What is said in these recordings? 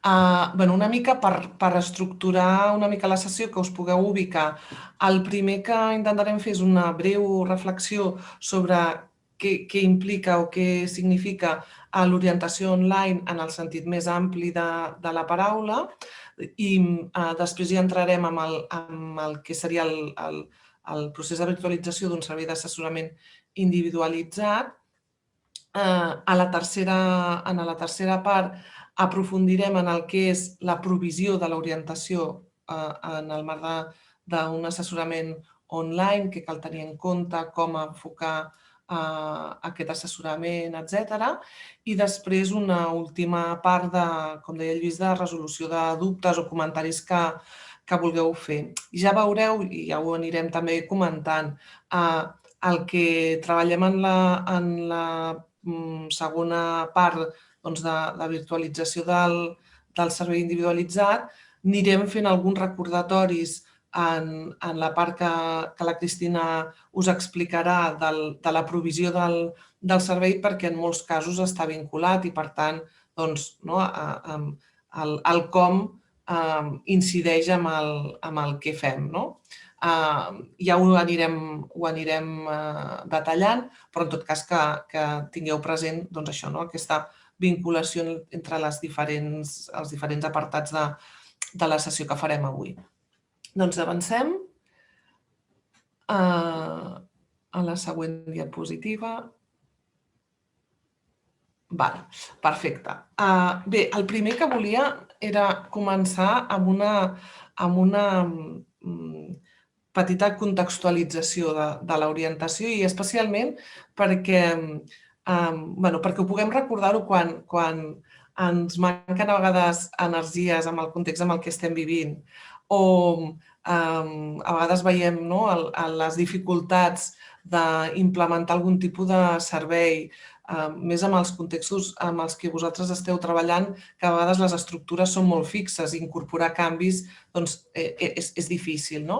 Una mica per estructurar una mica la sessió, que us pugueu ubicar. El primer que intentarem fer és una breu reflexió sobre què implica o què significa l'orientació online en el sentit més ampli de la paraula, i després ja entrarem amb el que seria el procés de virtualització d'un servei d'assessorament individualitzat. En la tercera part aprofundirem en el que és la provisió de l'orientació en el marc d'un assessorament online, que cal tenir en compte, com enfocar aquest assessorament, etc. I després una última part, com deia el Lluís, de resolució de dubtes o comentaris que vulgueu fer. Ja veureu, i ja ho anirem també comentant, el que treballem en la segona part de virtualització del servei individualitzat, anirem fent alguns recordatoris en la part que la Cristina us explicarà de la provisió del servei, perquè en molts casos està vinculat i, per tant, el com incideix amb el que fem. Ja ho anirem detallant, però en tot cas que tingueu present aquesta vinculació entre els diferents apartats de la sessió que farem avui. Doncs avancem a la següent diapositiva. Perfecte. Bé, el primer que volia era començar amb una petita contextualització de l'orientació, i especialment perquè ho puguem recordar-ho quan ens manquen a vegades energies amb el context amb el que estem vivint, o a vegades veiem les dificultats d'implementar algun tipus de servei, més amb els contextos amb els que vosaltres esteu treballant, que a vegades les estructures són molt fixes i incorporar canvis és difícil.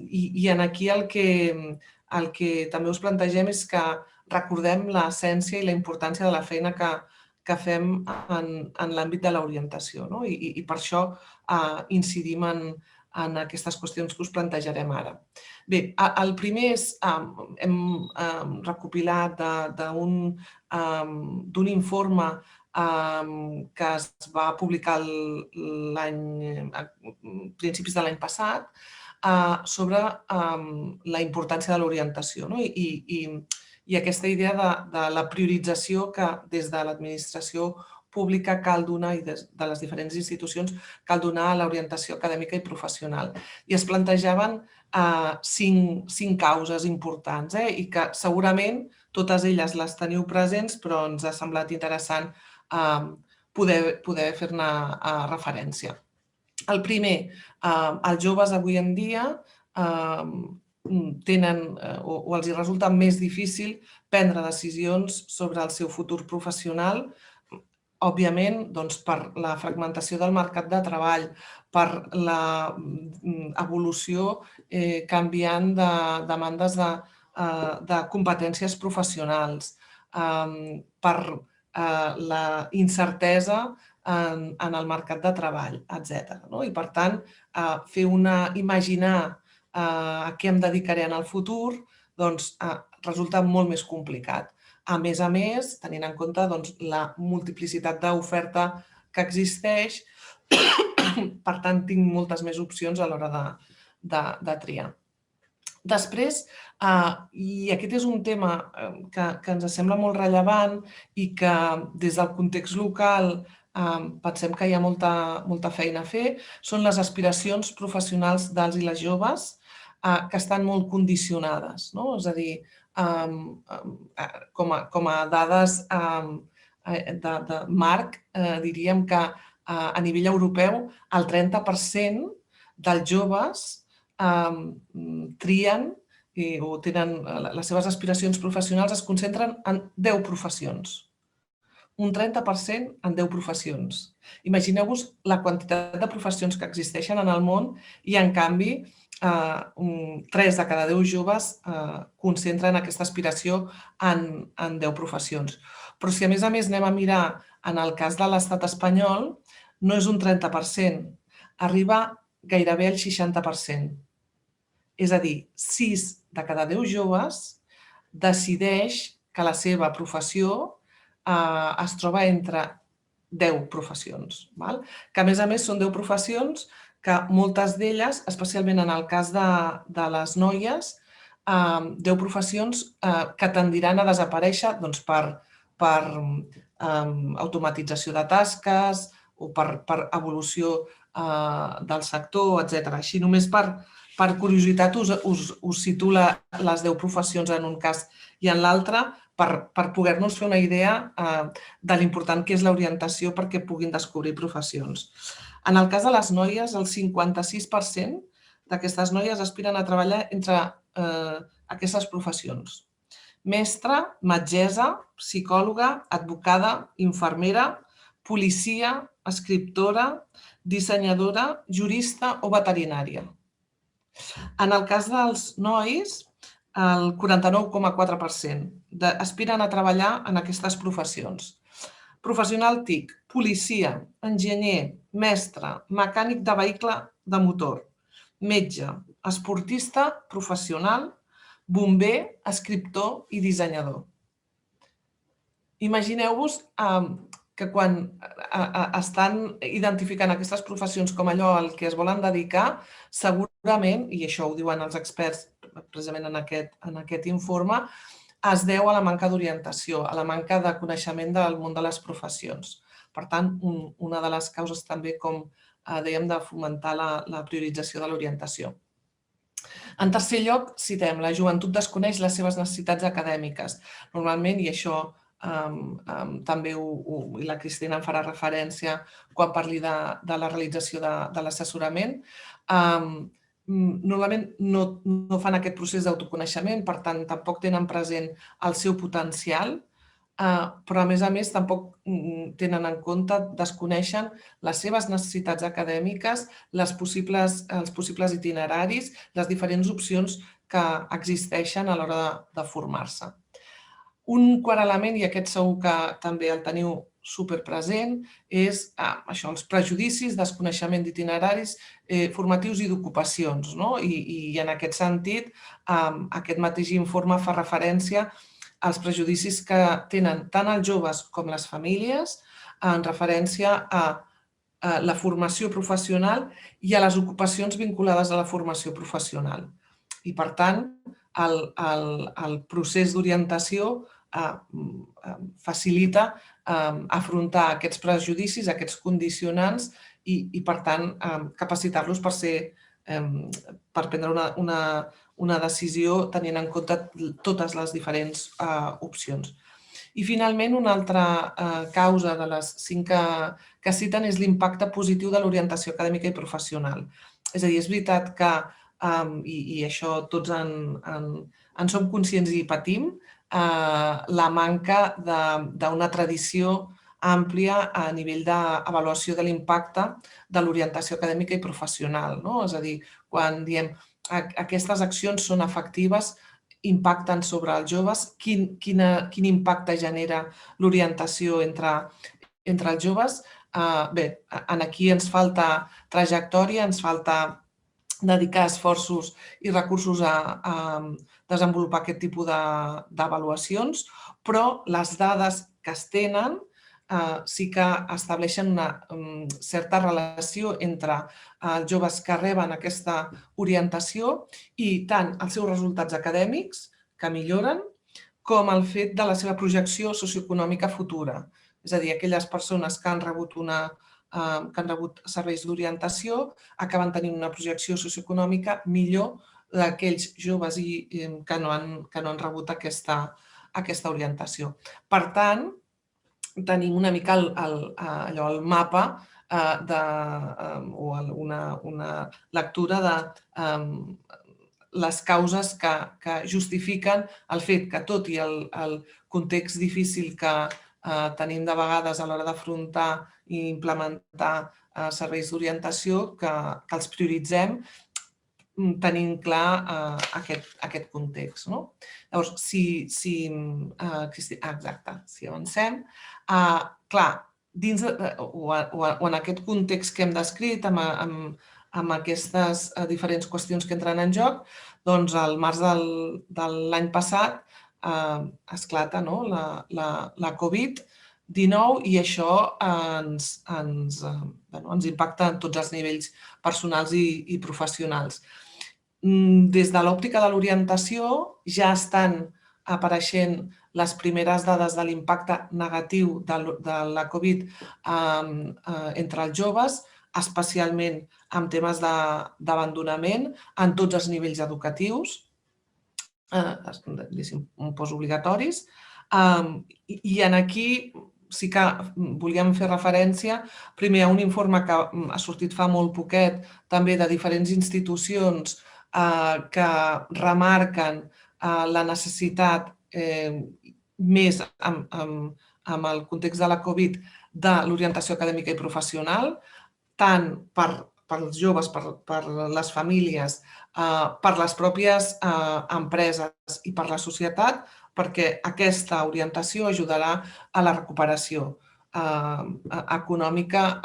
I aquí el que també us plantegem és que recordem l'essència i la importància de la feina que fem en l'àmbit de l'orientació, i per això incidim en aquestes qüestions que us plantejarem ara. Bé, el primer és, hem recopilat d'un informe que es va publicar a principis de l'any passat sobre la importància de l'orientació i aquesta idea de la priorització que des de l'administració pública cal donar, i de les diferents institucions cal donar a l'orientació acadèmica i professional. I es plantejaven 5 causes importants, i que segurament totes elles les teniu presents, però ens ha semblat interessant poder fer-ne referència. El primer, els joves avui en dia tenen o els resulta més difícil prendre decisions sobre el seu futur professional, òbviament per la fragmentació del mercat de treball, per l'evolució canviant de demandes de competències professionals, per la incertesa en el mercat de treball, etc. I, per tant, imaginar a què em dedicaré en el futur resulta molt més complicat. A més, tenint en compte la multiplicitat d'oferta que existeix, per tant, tinc moltes més opcions a l'hora de triar. Després, i aquest és un tema que ens sembla molt rellevant i que des del context local pensem que hi ha molta feina a fer, són les aspiracions professionals dels i les joves que estan molt condicionades. És a dir, com a dades de marc, diríem que a nivell europeu el 30% dels joves trien o tenen les seves aspiracions professionals, es concentren en 10 professions. Un 30% en 10 professions. Imagineu-vos la quantitat de professions que existeixen en el món i, en canvi, 3 de cada 10 joves concentren aquesta aspiració en 10 professions. Però si a més anem a mirar en el cas de l'estat espanyol, no és un 30%, arriba gairebé al 60%. És a dir, 6 de cada 10 joves decideix que la seva professió es troba entre 10 professions. Que, a més, són 10 professions que moltes d'elles, especialment en el cas de les noies, 10 professions que tendiran a desaparèixer per automatització de tasques o per evolució del sector, etc. Així, només per curiositat, us situo les 10 professions en un cas i en l'altre per poder-nos fer una idea de l'important que és l'orientació perquè puguin descobrir professions. En el cas de les noies, el 56% d'aquestes noies aspiren a treballar entre aquestes professions. Mestra, metgessa, psicòloga, advocada, infermera, policia, escriptora, dissenyadora, jurista o veterinària. En el cas dels nois, el 49,4% aspiren a treballar en aquestes professions. Professional TIC, policia, enginyer, mestre, mecànic de vehicle de motor, metge, esportista, professional, bomber, escriptor i dissenyador. Imagineu-vos que quan estan identificant aquestes professions com allò al que es volen dedicar, segurament, i això ho diuen els experts precisament en aquest informe, es deu a la manca d'orientació, a la manca de coneixement del món de les professions. Per tant, una de les causes també, com dèiem, de fomentar la priorització de l'orientació. En tercer lloc, citem, la joventut desconeix les seves necessitats acadèmiques. Normalment, i això també la Cristina en farà referència quan parli de la realització de l'assessorament, normalment no fan aquest procés d'autoconeixement, per tant, tampoc tenen present el seu potencial, però, a més, tampoc tenen en compte, desconeixen les seves necessitats acadèmiques, els possibles itineraris, les diferents opcions que existeixen a l'hora de formar-se. Un quart element, i aquest segur que també el teniu superpresent, és això, els prejudicis, desconeixement d'itineraris formatius i d'ocupacions. I en aquest sentit, aquest mateix informe fa referència als prejudicis que tenen tant els joves com les famílies en referència a la formació professional i a les ocupacions vinculades a la formació professional. I, per tant, el procés d'orientació facilita afrontar aquests prejudicis, aquests condicionants i, per tant, capacitar-los per prendre una decisió tenint en compte totes les diferents opcions. I, finalment, una altra causa de les 5 que citen és l'impacte positiu de l'orientació acadèmica i professional. És a dir, és veritat que, i això tots en som conscients i patim, la manca d'una tradició àmplia a nivell d'avaluació de l'impacte de l'orientació acadèmica i professional. És a dir, quan diem aquestes accions són efectives, impacten sobre els joves, quin impacte genera l'orientació entre els joves. Bé, aquí ens falta trajectòria, ens falta dedicar esforços i recursos a desenvolupar aquest tipus d'avaluacions, però les dades que es tenen sí que estableixen una certa relació entre els joves que reben aquesta orientació i tant els seus resultats acadèmics, que milloren, com el fet de la seva projecció socioeconòmica futura. És a dir, aquelles persones que han rebut serveis d'orientació acaben tenint una projecció socioeconòmica millor d'aquells joves que no han rebut aquesta orientació. Per tant, tenim una mica el mapa o una lectura de les causes que justifiquen el fet que, tot i el context difícil que tenim de vegades a l'hora d'afrontar i implementar serveis d'orientació, que els prioritzem tenint clar aquest context. Llavors, si avancem, clar, dins o en aquest context que hem descrit, amb aquestes diferents qüestions que entren en joc, doncs al març de l'any passat esclata la Covid-19 i això ens impacta en tots els nivells personals i professionals. Des de l'òptica de l'orientació ja estan apareixent les primeres dades de l'impacte negatiu de la Covid entre els joves, especialment en temes d'abandonament en tots els nivells educatius, postobligatoris. I aquí sí que volíem fer referència primer a un informe que ha sortit fa molt poquet, també de diferents institucions que remarquen la necessitat més amb el context de la Covid de l'orientació acadèmica i professional, tant pels joves, per les famílies, per les pròpies empreses i per la societat, perquè aquesta orientació ajudarà a la recuperació econòmica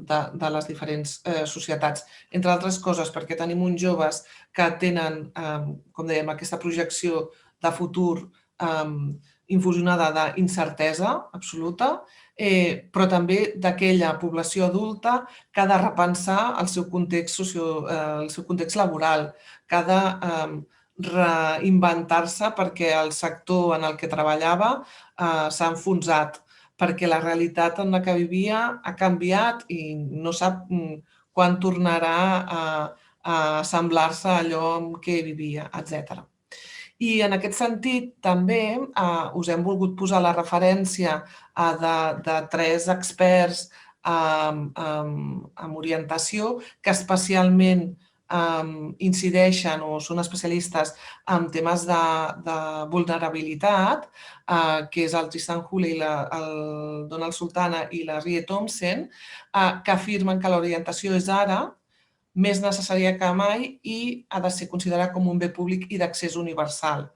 de les diferents societats. Entre altres coses, perquè tenim uns joves que tenen, com dèiem, aquesta projecció de futur infusionada d'incertesa absoluta, però també d'aquella població adulta que ha de repensar el seu context laboral, que ha de reinventar-se perquè el sector en el que treballava s'ha enfonsat, perquè la realitat en la que vivia ha canviat i no sap quan tornarà a assemblar-se a allò en què vivia, etc. I en aquest sentit també us hem volgut posar la referència de 3 experts en orientació que especialment incideixen o són especialistes en temes de vulnerabilitat, que és el Tristan Hulley, el Donald Sultana i la Rie Thompson, que afirmen que l'orientació és ara més necessària que mai i ha de ser considerada com un bé públic i d'accés universal.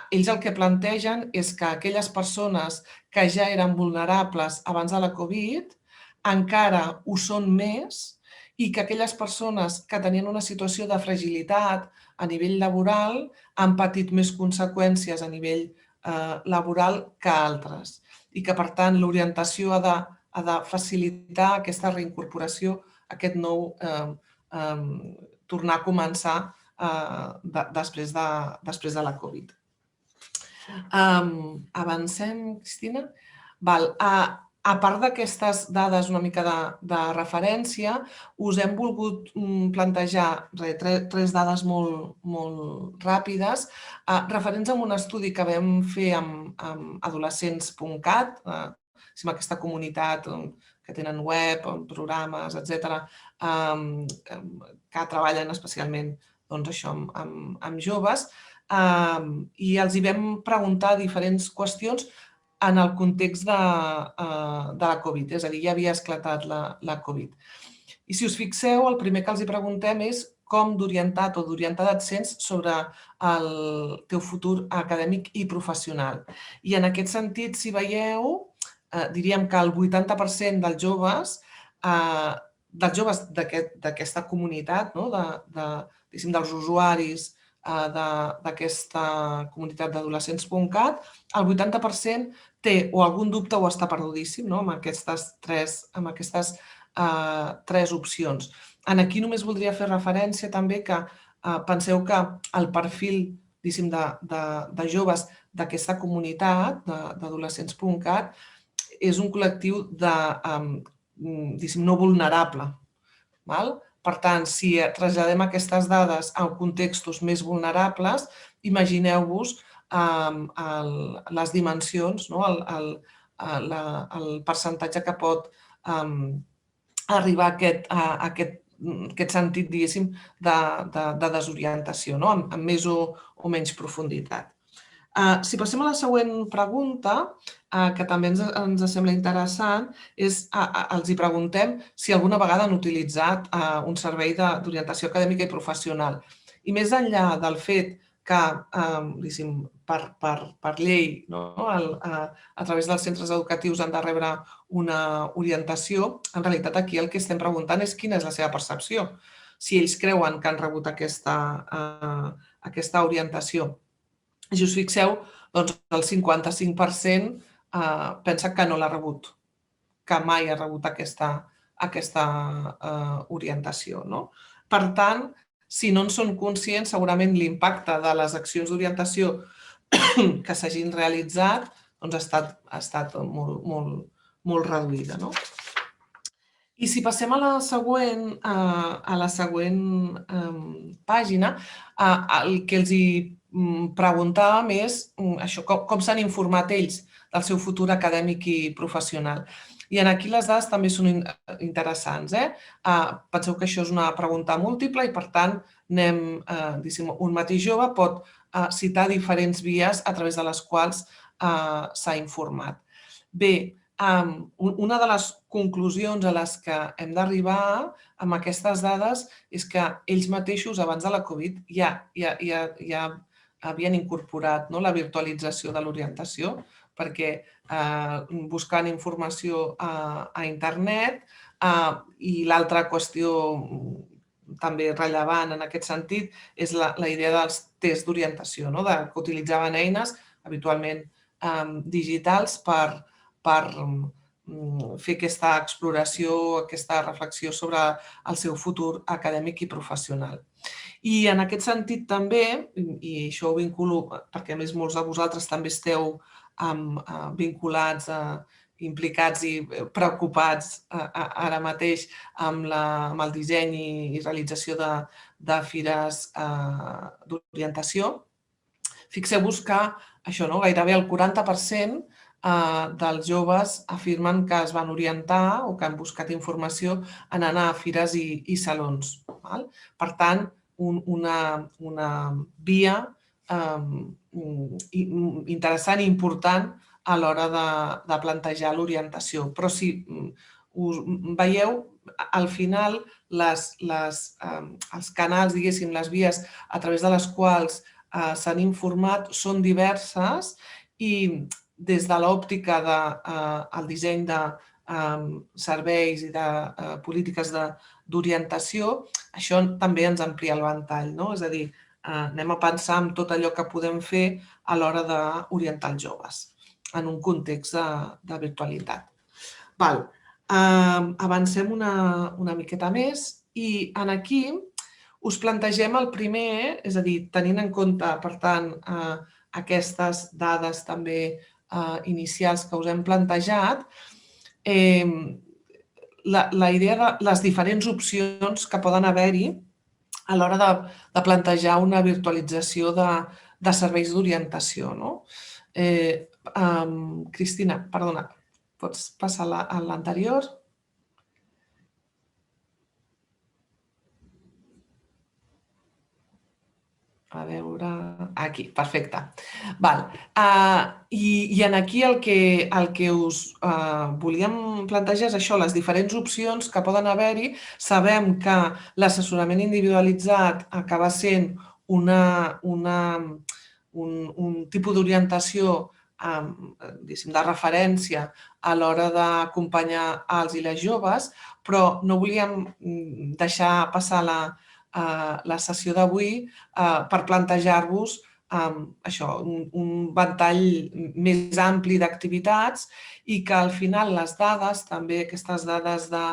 Ells el que plantegen és que aquelles persones que ja eren vulnerables abans de la Covid encara ho són més i que aquelles persones que tenien una situació de fragilitat a nivell laboral han patit més conseqüències a nivell laboral que altres i que, per tant, l'orientació ha de facilitar aquesta reincorporació, aquest nou tornar a començar després de la Covid. Avancem, Cristina? A part d'aquestes dades una mica de referència, us hem volgut plantejar 3 dades molt ràpides, referents a un estudi que vam fer amb adolescents.cat, aquesta comunitat que tenen web, programes, etc., que treballen especialment amb joves, i els hi vam preguntar diferents qüestions en el context de la Covid, és a dir, ja havia esclatat la Covid. I si us fixeu, el primer que els hi preguntem és com d'orientat o d'orientat et sents sobre el teu futur acadèmic i professional. I en aquest sentit, si veieu, diríem que el 80% dels joves d'aquesta comunitat, dels usuaris d'aquesta comunitat d'adolescents.cat, el 80% té o algun dubte o està perdudíssim amb aquestes 3 opcions. Aquí només voldria fer referència també que penseu que el perfil de joves d'aquesta comunitat d'adolescents.cat és un col·lectiu no vulnerable. Per tant, si traslladem aquestes dades a contextos més vulnerables, imagineu-vos les dimensions, el percentatge que pot arribar a aquest sentit, diguéssim, de desorientació, amb més o menys profunditat. Si passem a la següent pregunta, que també ens sembla interessant, és els hi preguntem si alguna vegada han utilitzat un servei d'orientació acadèmica i professional. I més enllà del fet que, per llei, a través dels centres educatius han de rebre una orientació, en realitat aquí el que estem preguntant és quina és la seva percepció. Si ells creuen que han rebut aquesta orientació. Si us fixeu, doncs el 55% pensa que no l'ha rebut, que mai ha rebut aquesta orientació. Per tant, si no en són conscients, segurament l'impacte de les accions d'orientació que s'hagin realitzat ha estat molt reduïda. I si passem a la següent pàgina, el que els preguntàvem és això, com s'han informat ells del seu futur acadèmic i professional. I aquí les dades també són interessants. Penseu que això és una pregunta múltiple i, per tant, un mateix jove pot citar diferents vies a través de les quals s'ha informat. Bé, una de les conclusions a les que hem d'arribar amb aquestes dades és que ells mateixos, abans de la Covid, ja havien incorporat la virtualització de l'orientació, perquè buscant informació a internet, i l'altra qüestió també rellevant en aquest sentit és la idea dels tests d'orientació, que utilitzaven eines habitualment digitals per fer aquesta exploració, aquesta reflexió sobre el seu futur acadèmic i professional. I en aquest sentit també, i això ho vinculo perquè a més molts de vosaltres també esteu vinculats, implicats i preocupats ara mateix amb el disseny i realització de fires d'orientació, fixeu-vos que això, gairebé el 40% dels joves afirmen que es van orientar o que han buscat informació en anar a fires i salons. Per tant, una via interessant i important a l'hora de plantejar l'orientació. Però si us veieu, al final els canals, diguéssim, les vies a través de les quals s'han informat són diverses i des de l'òptica del disseny de serveis i de polítiques d'orientació, això també ens amplia el ventall. És a dir, anem a pensar en tot allò que podem fer a l'hora d'orientar els joves en un context de virtualitat. Avancem una miqueta més i aquí us plantegem el primer, és a dir, tenint en compte, per tant, aquestes dades també inicials que us hem plantejat, la idea de les diferents opcions que poden haver-hi a l'hora de plantejar una virtualització de serveis d'orientació. Cristina, perdona, pots passar a l'anterior? A veure... Aquí, perfecte. I aquí el que us volíem plantejar és això, les diferents opcions que poden haver-hi. Sabem que l'assessorament individualitzat acaba sent un tipus d'orientació de referència a l'hora d'acompanyar els i les joves, però no volíem deixar passar la sessió d'avui per plantejar-vos un ventall més ampli d'activitats i que al final les dades, també aquestes dades de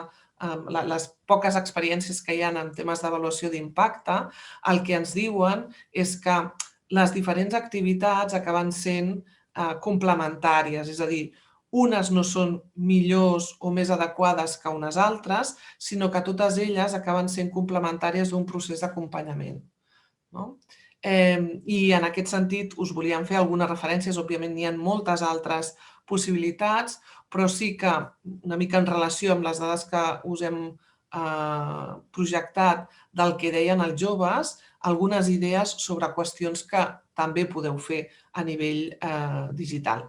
les poques experiències que hi ha en temes d'avaluació d'impacte, el que ens diuen és que les diferents activitats acaben sent complementàries, és a dir, unes no són millors o més adequades que unes altres, sinó que totes elles acaben sent complementàries d'un procés d'acompanyament. I en aquest sentit us volíem fer algunes referències, òbviament n'hi ha moltes altres possibilitats, però sí que una mica en relació amb les dades que us hem projectat del que deien els joves, algunes idees sobre qüestions que també podeu fer a nivell digital.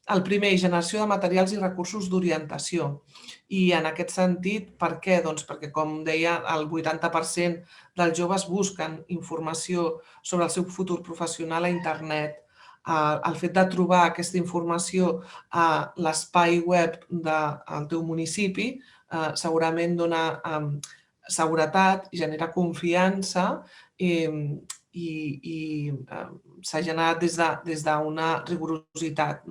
El primer, generació de materials i recursos d'orientació. I en aquest sentit, per què? Doncs perquè, com deia, el 80% dels joves busquen informació sobre el seu futur professional a internet. el fet de trobar aquesta informació a l'espai web del teu municipi segurament dona seguretat, genera confiança i s'ha generat des d'una rigorositat,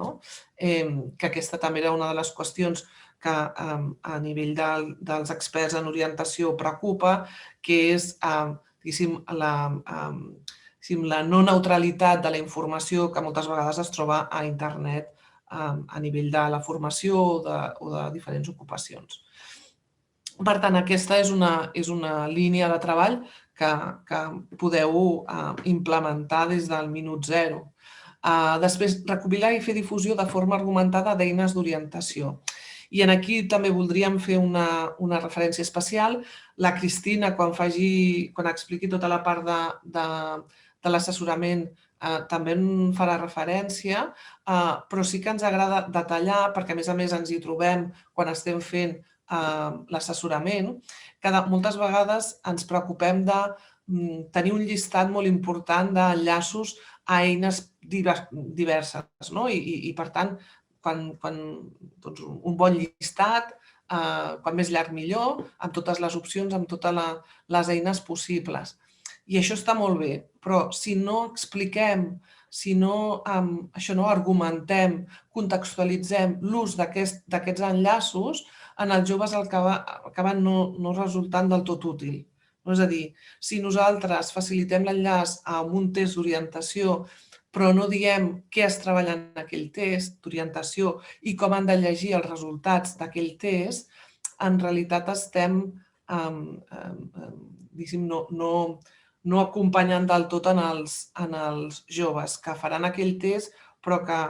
que aquesta també era una de les qüestions que a nivell dels experts en orientació preocupa, que és la no neutralitat de la informació que moltes vegades es troba a internet a nivell de la formació o de diferents ocupacions. Per tant, aquesta és una línia de treball que podeu implementar des del minut zero. Després, recopilar i fer difusió de forma argumentada d'eines d'orientació. I aquí també voldríem fer una referència especial. La Cristina, quan expliqui tota la part de l'assessorament, també en farà referència, però sí que ens agrada detallar, perquè a més ens hi trobem quan estem fent l'assessorament, que moltes vegades ens preocupem de tenir un llistat molt important d'enllaços a eines diverses. I per tant, un bon llistat, quan més llarg millor, amb totes les opcions, amb totes les eines possibles. I això està molt bé, però si no expliquem, si no argumentem, contextualitzem l'ús d'aquests enllaços, en els joves acaben no resultant del tot útil. És a dir, si nosaltres facilitem l'enllaç amb un test d'orientació, però no diem què es treballa en aquell test d'orientació i com han de llegir els resultats d'aquell test, en realitat estem no acompanyant del tot en els joves que faran aquell test, però que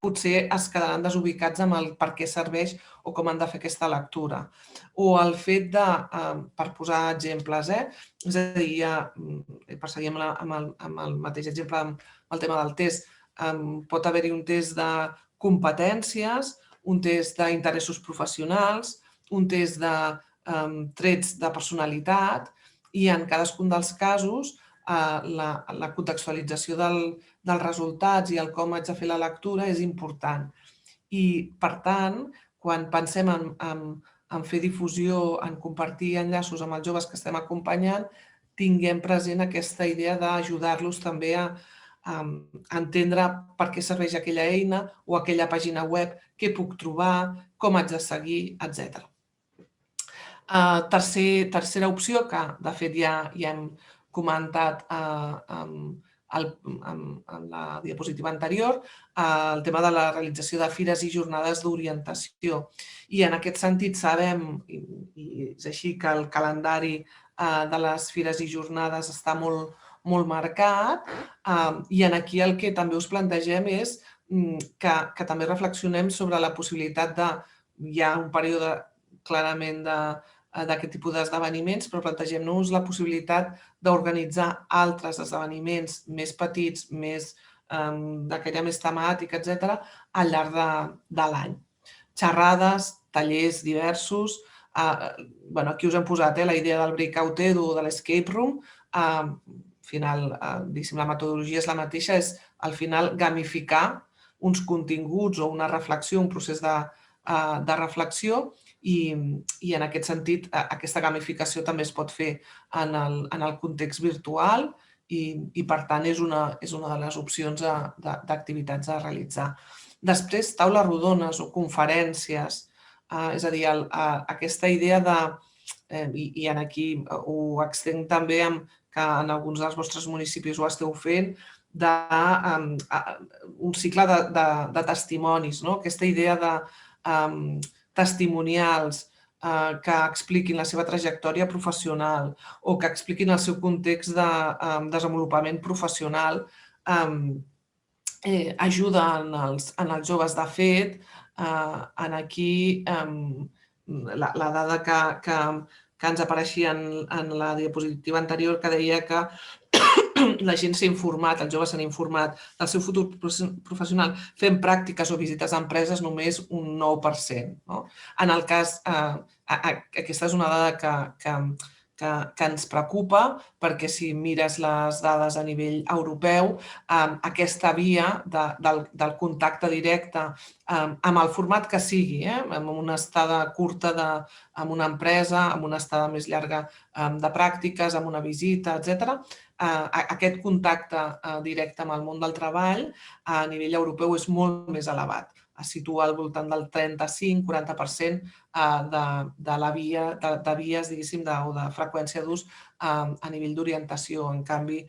potser es quedaran desubicats amb el per què serveix o com han de fer aquesta lectura. O el fet de, per posar exemples, és a dir, perseguim amb el mateix exemple amb el tema del test, pot haver-hi un test de competències, un test d'interessos professionals, un test de trets de personalitat i en cadascun dels casos la contextualització dels resultats i el com haig de fer la lectura és important. I, per tant, quan pensem en fer difusió, en compartir enllaços amb els joves que estem acompanyant, tinguem present aquesta idea d'ajudar-los també a entendre per què serveix aquella eina o aquella pàgina web, què puc trobar, com haig de seguir, etc. Tercera opció, que de fet ja hem comentat en la diapositiva anterior, el tema de la realització de fires i jornades d'orientació. I en aquest sentit sabem, i és així, que el calendari de les fires i jornades està molt marcat, i aquí el que també us plantegem és que també reflexionem sobre la possibilitat de, hi ha un període clarament d'aquest tipus d'esdeveniments, però plantegem-nos la possibilitat d'organitzar altres esdeveniments més petits, d'aquella més temàtica, etc., al llarg de l'any. Xerrades, tallers diversos. Aquí us hem posat la idea del breakout edu o de l'escape room. Al final, la metodologia és la mateixa, és al final gamificar uns continguts o una reflexió, un procés de reflexió, i en aquest sentit aquesta gamificació també es pot fer en el context virtual i per tant és una de les opcions d'activitats a realitzar. Després, taules rodones o conferències, és a dir, aquesta idea de, i aquí ho extenc també que en alguns dels vostres municipis ho esteu fent, d'un cicle de testimonis, aquesta idea de testimonials que expliquin la seva trajectòria professional o que expliquin el seu context de desenvolupament professional, ajuda en els joves. De fet, aquí la dada que ens apareixia en la diapositiva anterior que deia que la gent s'ha informat, els joves s'han informat del seu futur professional fent pràctiques o visites a empreses només un 9%. En el cas, aquesta és una dada que que ens preocupa, perquè si mires les dades a nivell europeu, aquesta via del contacte directe amb el format que sigui, amb una estada curta amb una empresa, amb una estada més llarga de pràctiques, amb una visita, etc. Aquest contacte directe amb el món del treball a nivell europeu és molt més elevat. Es situa al voltant del 35-40% de vies, diguéssim, o de freqüència d'ús a nivell d'orientació. En canvi,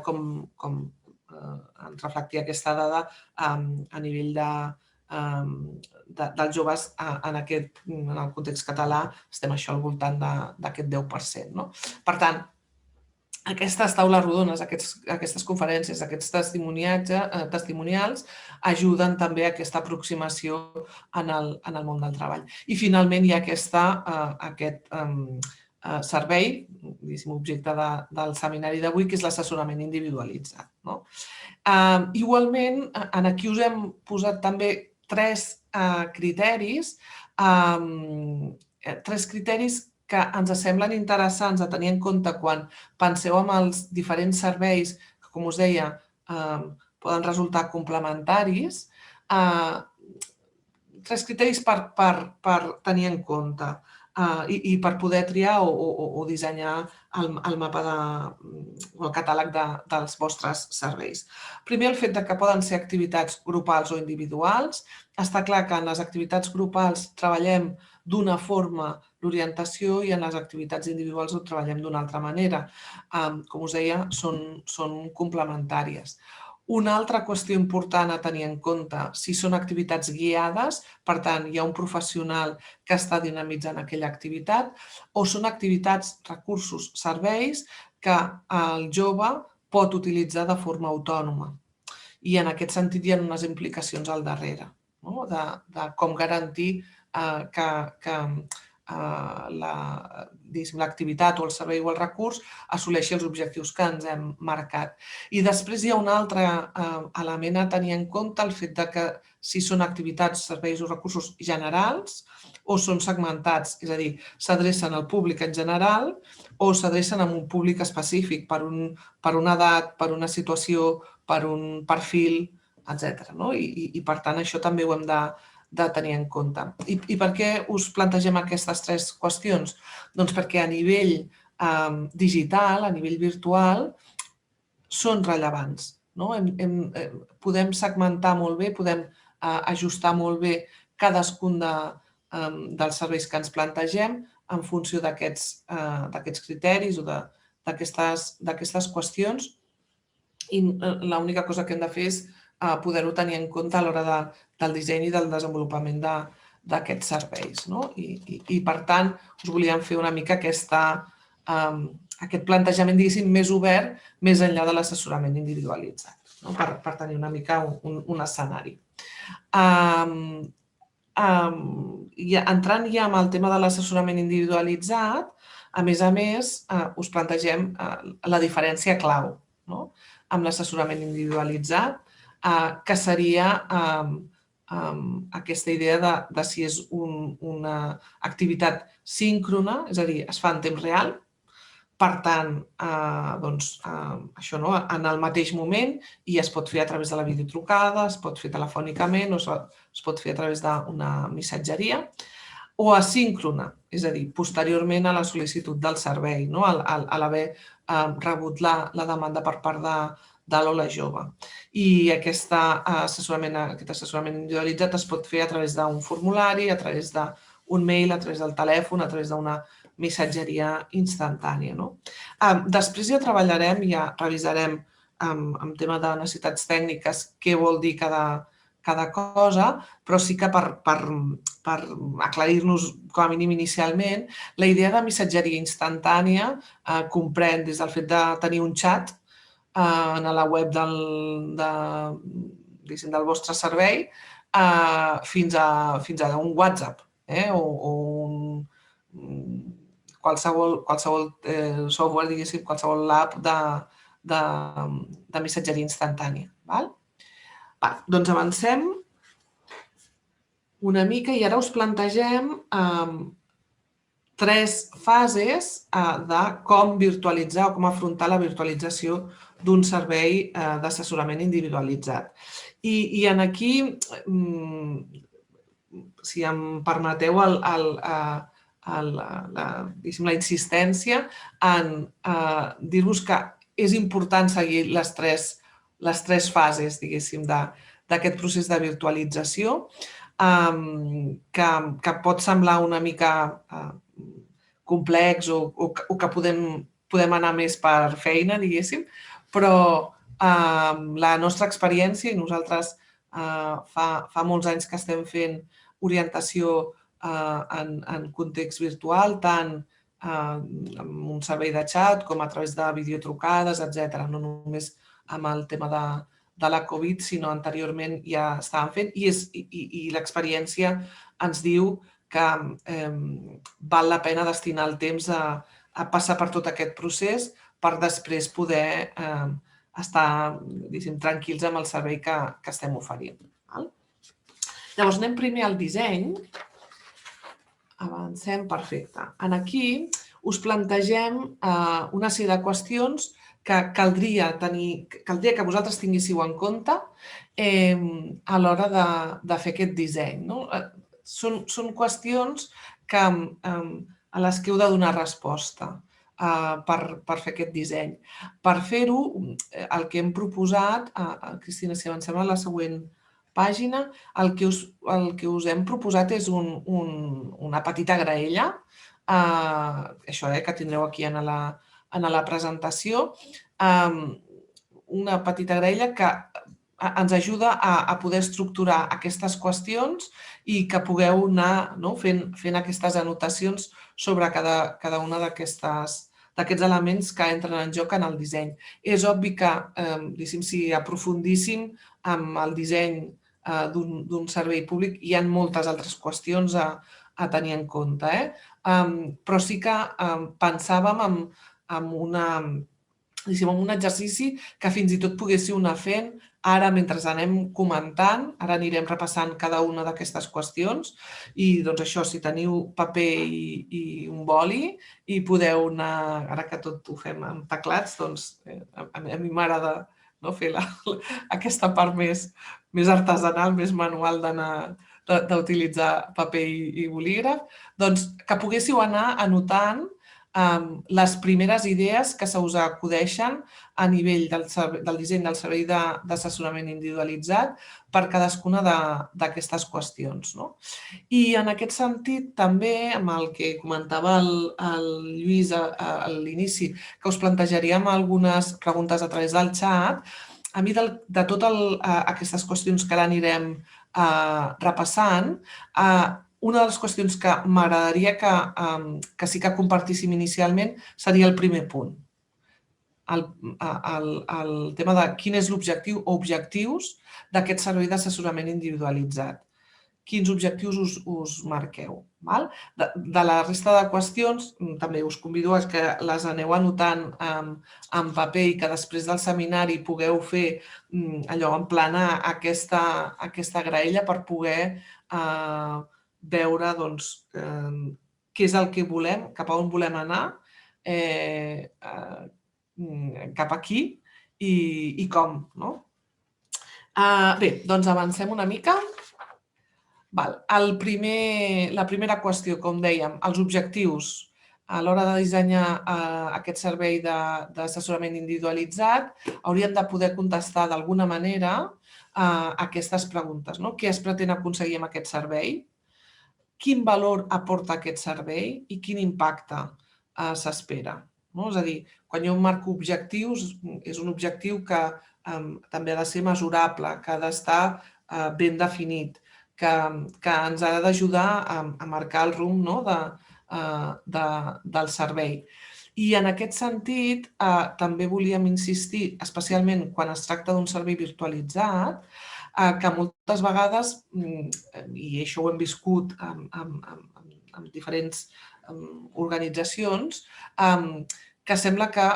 com ens reflectia aquesta dada, a nivell dels joves en el context català estem això al voltant d'aquest 10%. Per tant, aquestes taules rodones, aquestes conferències, aquests testimonials ajuden també a aquesta aproximació en el món del treball. I finalment hi ha aquest servei, objecte del seminari d'avui, que és l'assessorament individualitzat. Igualment, aquí us hem posat també tres criteris que ens semblen interessants a tenir en compte quan penseu en els diferents serveis que, com us deia, poden resultar complementaris. Tres criteris per tenir en compte i per poder triar o dissenyar el mapa o el catàleg dels vostres serveis. Primer, el fet que poden ser activitats grupals o individuals. Està clar que en les activitats grupals treballem d'una forma l'orientació i en les activitats individuals ho treballem d'una altra manera. Com us deia, són complementàries. Una altra qüestió important a tenir en compte, si són activitats guiades, per tant, hi ha un professional que està dinamitzant aquella activitat, o són activitats, recursos, serveis que el jove pot utilitzar de forma autònoma. I en aquest sentit hi ha unes implicacions al darrere, de com garantir que l'activitat o el servei o el recurs assoleixi els objectius que ens hem marcat. I després hi ha un altre element a tenir en compte, el fet que si són activitats, serveis o recursos generals o són segmentats, és a dir, s'adrecen al públic en general o s'adrecen a un públic específic per una edat, per una situació, per un perfil, etc. I per tant això també ho hem de tenir en compte. I per què us plantegem aquestes tres qüestions? Doncs perquè a nivell digital, a nivell virtual, són rellevants. Podem segmentar molt bé, podem ajustar molt bé cadascun dels serveis que ens plantegem en funció d'aquests criteris o d'aquestes qüestions, i l'única cosa que hem de fer és poder-ho tenir en compte a l'hora del disseny i del desenvolupament d'aquests serveis. I per tant, us volíem fer una mica aquest plantejament, diguéssim, més obert, més enllà de l'assessorament individualitzat, per tenir una mica un escenari. Entrant ja en el tema de l'assessorament individualitzat, a més, us plantegem la diferència clau amb l'assessorament individualitzat, que seria aquesta idea de si és una activitat síncrona, és a dir, es fa en temps real, per tant, això en el mateix moment, i es pot fer a través de la videotrucada, es pot fer telefònicament o es pot fer a través d'una missatgeria, o asíncrona, és a dir, posteriorment a la sol·licitud del servei, a l'haver rebut la demanda per part de l'Ola Jove. I aquest assessorament individualitzat es pot fer a través d'un formulari, a través d'un mail, a través del telèfon, a través d'una missatgeria instantània. Després ja treballarem, ja revisarem en tema de necessitats tècniques què vol dir cada cosa, però sí que per aclarir-nos, com a mínim inicialment, la idea de missatgeria instantània comprèn des del fet de tenir un xat a la web del vostre servei fins a un WhatsApp o qualsevol software, diguéssim, qualsevol app de missatgeria instantània. Doncs avancem una mica i ara us plantegem 3 fases de com virtualitzar o com afrontar la virtualització d'un servei d'assessorament individualitzat. I aquí, si em permeteu la insistència en dir-vos que és important seguir les tres fases, diguéssim, d'aquest procés de virtualització, que pot semblar una mica complex o que podem anar més per feina, diguéssim, però la nostra experiència, i nosaltres fa molts anys que estem fent orientació en context virtual, tant amb un servei de xat com a través de videotrucades, etc. No només amb el tema de la Covid, sinó anteriorment ja estàvem fent, i l'experiència ens diu que val la pena destinar el temps a passar per tot aquest procés per després poder estar tranquils amb el servei que estem oferint. Llavors anem primer al disseny. Avancem, perfecte. Aquí us plantegem una sèrie de qüestions que caldria que vosaltres tinguéssiu en compte a l'hora de fer aquest disseny. Són qüestions a les que heu de donar resposta per fer aquest disseny. Per fer-ho, el que hem proposat, Cristina, si avancem a la següent pàgina, el que us hem proposat és una petita graella, això que tindreu aquí en la presentació, una petita graella que ens ajuda a poder estructurar aquestes qüestions i que pugueu anar fent aquestes anotacions sobre cada una d'aquests elements que entren en joc en el disseny. És obvi que, si aprofundíssim en el disseny d'un servei públic, hi ha moltes altres qüestions a tenir en compte, però sí que pensàvem en un exercici que fins i tot poguéssiu anar fent ara mentre anem comentant. Ara anirem repassant cada una d'aquestes qüestions i, això, si teniu paper i un boli i podeu anar, ara que tot ho fem amb teclats, doncs a mi m'agrada fer aquesta part més artesanal, més manual d'utilitzar paper i bolígraf, doncs que poguéssiu anar anotant les primeres idees que se us acudeixen a nivell del disseny del servei d'assessorament individualitzat per cadascuna d'aquestes qüestions. I en aquest sentit, també, amb el que comentava el Lluís a l'inici, que us plantejaríem algunes preguntes a través del xat, a mi de totes aquestes qüestions que ara anirem repassant, una de les qüestions que m'agradaria que sí que compartíssim inicialment seria el primer punt. El tema de quin és l'objectiu o objectius d'aquest servei d'assessorament individualitzat. Quins objectius us marqueu. De la resta de qüestions, també us convido a que les aneu anotant en paper i que després del seminari pugueu fer emplenar aquesta graella per poder veure què és el que volem, cap a on volem anar, cap aquí i com. Bé, doncs avancem una mica. La primera qüestió, com dèiem, els objectius a l'hora de dissenyar aquest servei d'assessorament individualitzat haurien de poder contestar d'alguna manera aquestes preguntes. Què es pretén aconseguir amb aquest servei? Quin valor aporta aquest servei i quin impacte s'espera? És a dir, quan jo marco objectius, és un objectiu que també ha de ser mesurable, que ha d'estar ben definit, que ens ha d'ajudar a marcar el rumb del servei. I en aquest sentit, també volíem insistir, especialment quan es tracta d'un servei virtualitzat, que moltes vegades, i això ho hem viscut amb diferents organitzacions, que sembla que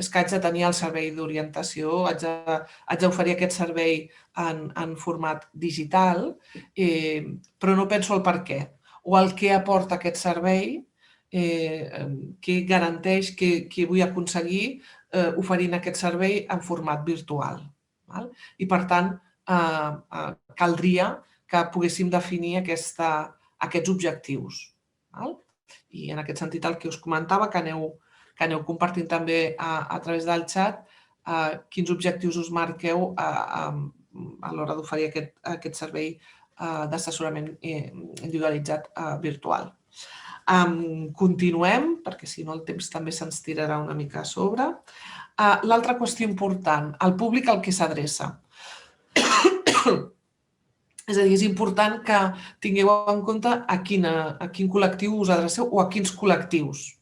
és que haig de tenir el servei d'orientació, haig d'oferir aquest servei en format digital, però no penso el per què o el que aporta aquest servei què garanteix, què vull aconseguir oferint aquest servei en format virtual. I, per tant, caldria que poguéssim definir aquests objectius. I en aquest sentit el que us comentava, que aneu compartint també a través del xat, quins objectius us marqueu a l'hora d'oferir aquest servei d'assessorament individualitzat virtual. Continuem, perquè si no el temps també se'ns tirarà una mica a sobre. L'altra qüestió important, el públic al que s'adreça. És a dir, és important que tingueu en compte a quin col·lectiu us adreceu o a quins col·lectius.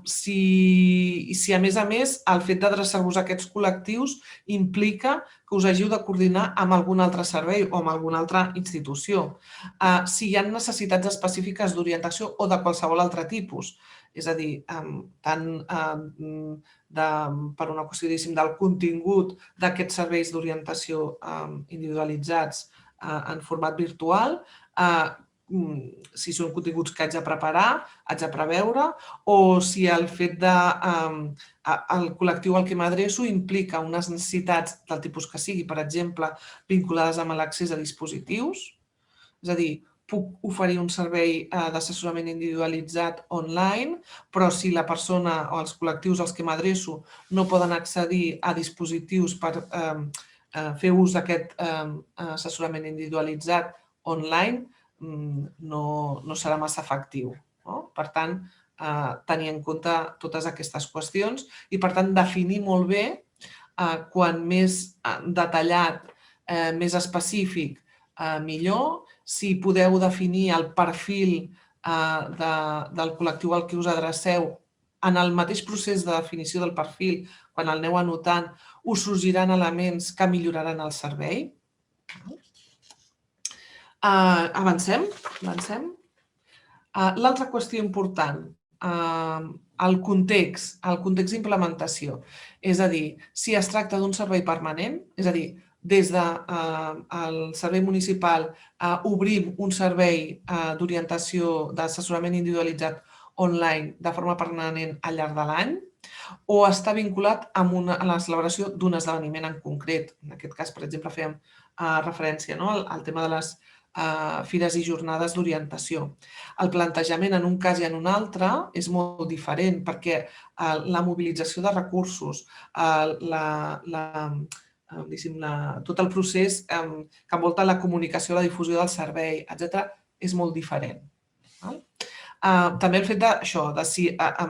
Si a més el fet d'adreçar-vos a aquests col·lectius implica que us hagiu de coordinar amb algun altre servei o amb alguna altra institució. Si hi ha necessitats específiques d'orientació o de qualsevol altre tipus, és a dir, tant per una qüestió del contingut d'aquests serveis d'orientació individualitzats en format virtual, si són continguts que haig de preparar, haig de preveure, o si el fet el col·lectiu al que m'adreço implica unes necessitats del tipus que sigui, per exemple, vinculades amb l'accés a dispositius, és a dir, puc oferir un servei d'assessorament individualitzat online, però si la persona o els col·lectius als que m'adreço no poden accedir a dispositius per fer ús d'aquest assessorament individualitzat online, no serà massa efectiu. Per tant, tenir en compte totes aquestes qüestions i, per tant, definir molt bé, quan més detallat, més específic, millor. Si podeu definir el perfil del col·lectiu al que us adreceu, en el mateix procés de definició del perfil, quan el aneu anotant, us sorgiran elements que milloraran el servei. Avancem. L'altra qüestió important, el context d'implementació. És a dir, si es tracta d'un servei permanent, és a dir, des del servei municipal obrim un servei d'orientació d'assessorament individualitzat online de forma permanent al llarg de l'any, o està vinculat a la celebració d'un esdeveniment en concret. En aquest cas, per exemple, fèiem referència al tema de les fires i jornades d'orientació. El plantejament en un cas i en un altre és molt diferent perquè la mobilització de recursos, tot el procés que envolta la comunicació, la difusió del servei, etc., és molt diferent. També el fet de si la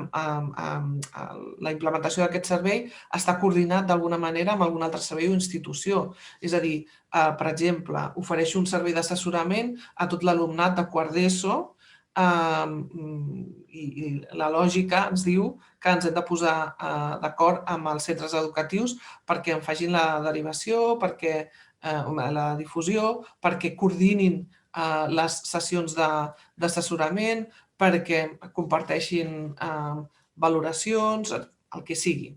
implementació d'aquest servei està coordinat d'alguna manera amb algun altre servei o institució. És a dir, per exemple, ofereixo un servei d'assessorament a tot l'alumnat de quart d'ESO i la lògica ens diu que ens hem de posar d'acord amb els centres educatius perquè en facin la derivació, perquè la difusió, perquè coordinin les sessions d'assessorament, perquè comparteixin valoracions, el que sigui.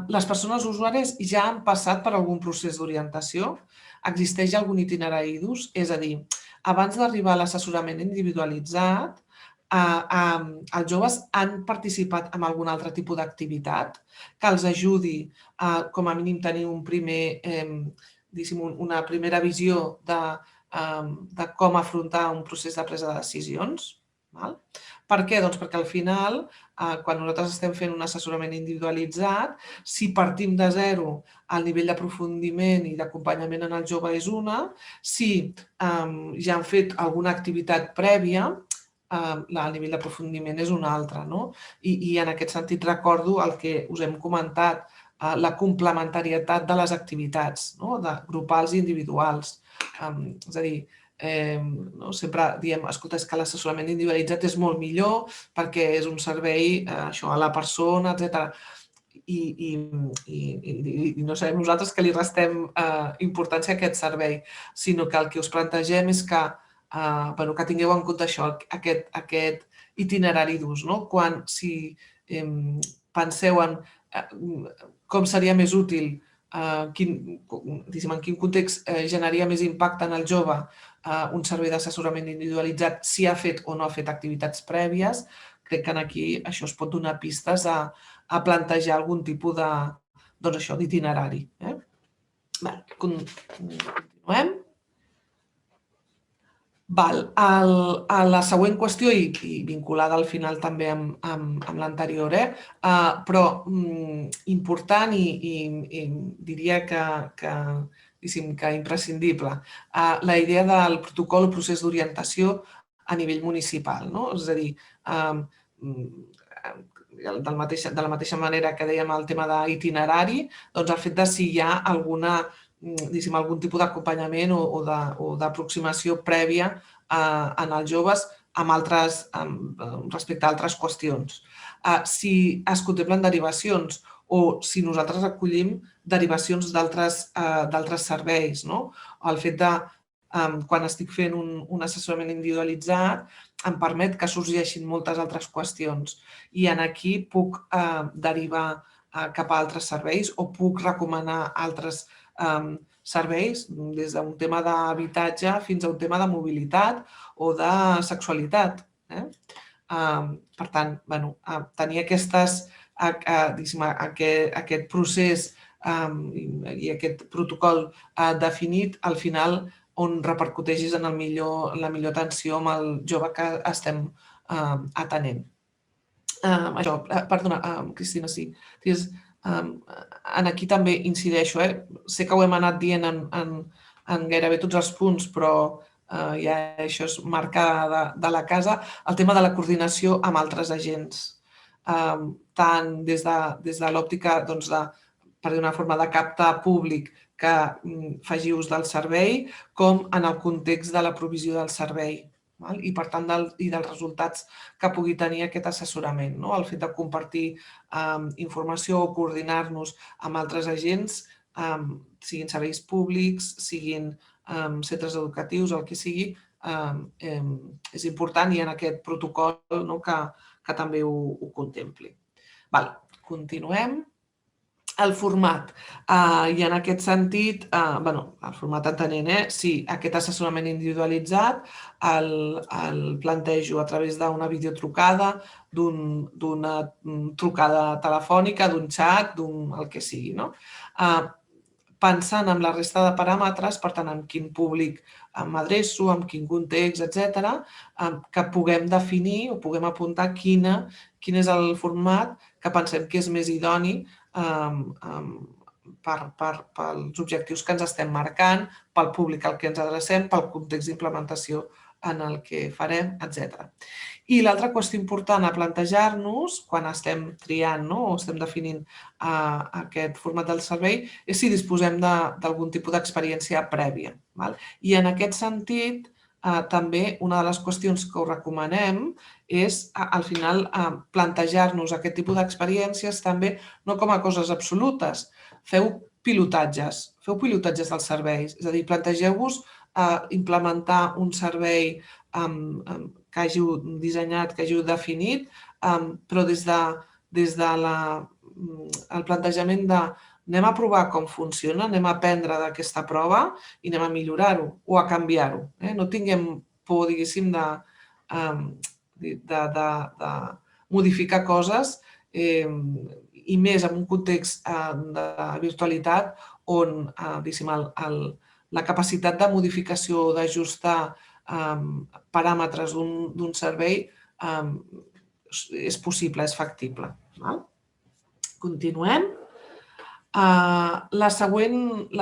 Les persones usuàries ja han passat per algun procés d'orientació? Existeix algun itinerari d'ús? És a dir, abans d'arribar a l'assessorament individualitzat, els joves han participat en algun altre tipus d'activitat que els ajudi a, com a mínim, tenir una primera visió de com afrontar un procés de presa de decisions. Per què? Doncs perquè al final, quan nosaltres estem fent un assessorament individualitzat, si partim de zero, el nivell d'aprofundiment i d'acompanyament en el jove és una, si ja han fet alguna activitat prèvia, el nivell d'aprofundiment és un altre. I en aquest sentit recordo el que us hem comentat, la complementarietat de les activitats, grupals i individuals. És a dir, sempre diem, escolta, és que l'assessorament individualitzat és molt millor perquè és un servei a la persona, etc. I no sabem nosaltres que li restem importància a aquest servei, sinó que el que us plantegem és que tingueu en compte això, aquest itinerari d'ús. Si penseu en com seria més útil, en quin context generaria més impacte en el jove un servei d'assessorament individualitzat si ha fet o no ha fet activitats prèvies. Crec que aquí això es pot donar pistes a plantejar algun tipus d'itinerari. Continuem. A la següent qüestió, i vinculada al final també amb l'anterior, però important i diria que imprescindible, la idea del protocol o procés d'orientació a nivell municipal. És a dir, de la mateixa manera que dèiem el tema d'itinerari, doncs el fet de si hi ha algun tipus d'acompanyament o d'aproximació prèvia en els joves respecte a altres qüestions. Si es contemplen derivacions o si nosaltres acollim derivacions d'altres serveis. El fet de, quan estic fent un assessorament individualitzat, em permet que sorgeixin moltes altres qüestions i aquí puc derivar cap a altres serveis o puc recomanar altres serveis, des d'un tema d'habitatge fins a un tema de mobilitat o de sexualitat. Per tant, tenir aquest procés i aquest protocol definit, al final, on repercuteixis en la millor atenció amb el jove que estem atenent. Perdona, Cristina, sí. Aquí també incideixo. Sé que ho hem anat dient en gairebé tots els punts, però ja això és marca de la casa, el tema de la coordinació amb altres agents, tant des de l'òptica, per dir una forma, de captar públic que faci ús del servei, com en el context de la provisió del servei i, per tant, dels resultats que pugui tenir aquest assessorament. El fet de compartir informació o coordinar-nos amb altres agents, siguin serveis públics, siguin centres educatius, el que sigui, és important i en aquest protocol que també ho contempli. Continuem. El format. I en aquest sentit, el format entenent, si aquest assessorament individualitzat el plantejo a través d'una videotrucada, d'una trucada telefònica, d'un xat, el que sigui. Pensant en la resta de paràmetres, per tant, en quin públic m'adreço, en quin context, etc., que puguem definir o puguem apuntar quin és el format que pensem que és més idoni pels objectius que ens estem marcant, pel públic al que ens adrecem, pel context d'implementació en el que farem, etc. I l'altra qüestió important a plantejar-nos quan estem triant o estem definint aquest format del servei és si disposem d'algun tipus d'experiència prèvia. I en aquest sentit, també una de les qüestions que us recomanem és, al final, plantejar-nos aquest tipus d'experiències també no com a coses absolutes. Feu pilotatges dels serveis, és a dir, plantegeu-vos implementar un servei que hàgiu dissenyat, que hàgiu definit, però des del plantejament de anem a provar com funciona, anem a aprendre d'aquesta prova i anem a millorar-ho o a canviar-ho. No tinguem por, diguéssim, de modificar coses i més en un context de virtualitat on la capacitat de modificació o d'ajustar paràmetres d'un servei és possible, és factible. Continuem. La següent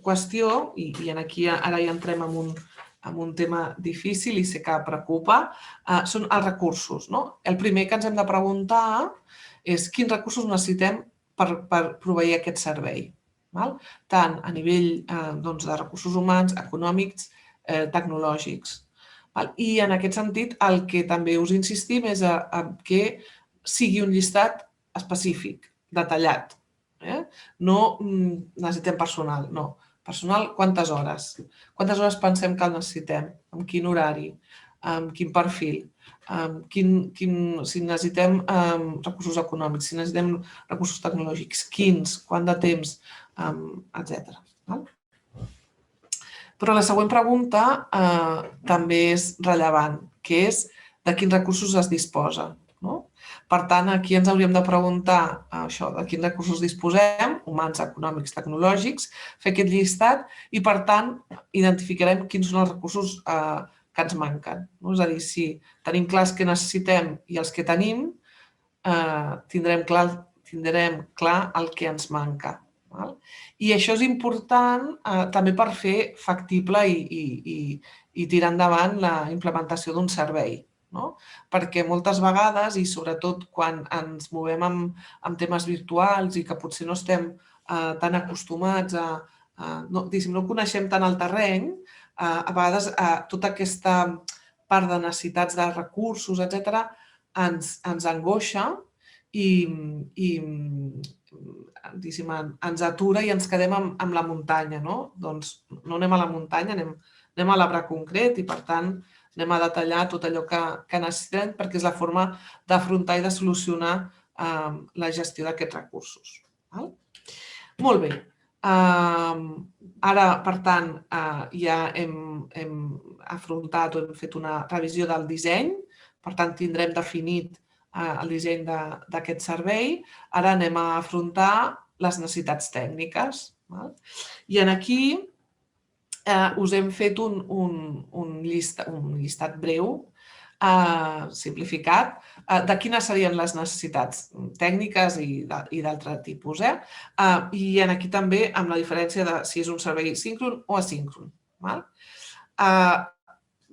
qüestió, i aquí ara ja entrem en un tema difícil i sé que preocupa, són els recursos. El primer que ens hem de preguntar és quins recursos necessitem per proveir aquest servei, tant a nivell de recursos humans, econòmics, tecnològics. I en aquest sentit, el que també us insistim és que sigui un llistat específic, detallat. No necessitem personal, no. Personal, quantes hores? Quantes hores pensem que el necessitem? Amb quin horari? Amb quin perfil? Si necessitem recursos econòmics, si necessitem recursos tecnològics, quins? Quant de temps? Etc. Però la següent pregunta també és rellevant, que és de quins recursos es disposa. Per tant, aquí ens hauríem de preguntar això, de quins recursos disposem, humans, econòmics, tecnològics, fer aquest llistat i, per tant, identificarem quins són els recursos que ens manquen. És a dir, si tenim clars què necessitem i els que tenim, tindrem clar el que ens manca. I això és important també per fer factible i tirar endavant la implementació d'un servei. Perquè moltes vegades, i sobretot quan ens movem amb temes virtuals i que potser no estem tan acostumats no coneixem tant el terreny, a vegades tota aquesta part de necessitats de recursos, etc., ens angoixa i ens atura i ens quedem amb la muntanya. Doncs no anem a la muntanya, anem a l'arbre concret i, per tant, anem a detallar tot allò que necessitem perquè és la forma d'afrontar i de solucionar la gestió d'aquests recursos. Molt bé. Ara, per tant, ja hem afrontat o hem fet una revisió del disseny, per tant, tindrem definit el disseny d'aquest servei. Ara anem a afrontar les necessitats tècniques. I aquí us hem fet un llistat breu, simplificat, de quines serien les necessitats tècniques i d'altre tipus. I aquí també amb la diferència de si és un servei síncron o asíncron.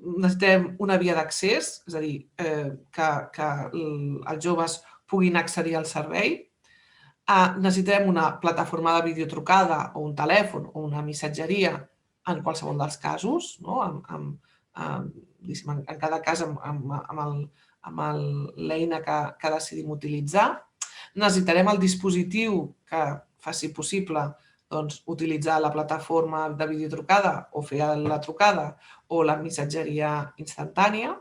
Necessitem una via d'accés, és a dir, que els joves puguin accedir al servei. Necessitem una plataforma de videotrucada o un telèfon o una missatgeria en qualsevol dels casos, en cada cas amb l'eina que decidim utilitzar. Necessitarem el dispositiu que faci possible utilitzar la plataforma de videotrucada o fer la trucada o la missatgeria instantània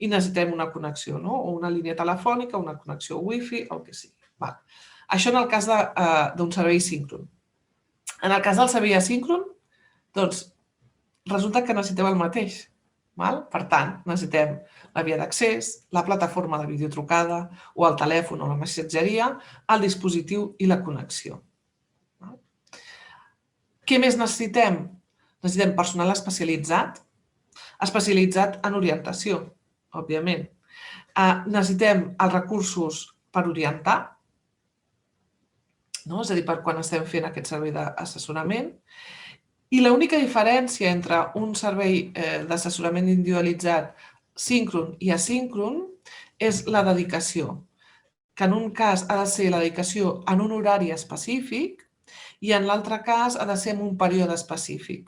i necessitem una connexió, o una línia telefònica, una connexió Wi-Fi, el que sigui. Això en el cas d'un servei síncron. En el cas del servei asíncron, doncs resulta que necessitem el mateix. Per tant, necessitem la via d'accés, la plataforma de videotrucada o el telèfon o la missatgeria, el dispositiu i la connexió. Què més necessitem? Necessitem personal especialitzat en orientació, òbviament. Necessitem els recursos per orientar, és a dir, per quan estem fent aquest servei d'assessorament. I l'única diferència entre un servei d'assessorament individualitzat síncron i asíncron és la dedicació, que en un cas ha de ser la dedicació en un horari específic i en l'altre cas ha de ser en un període específic.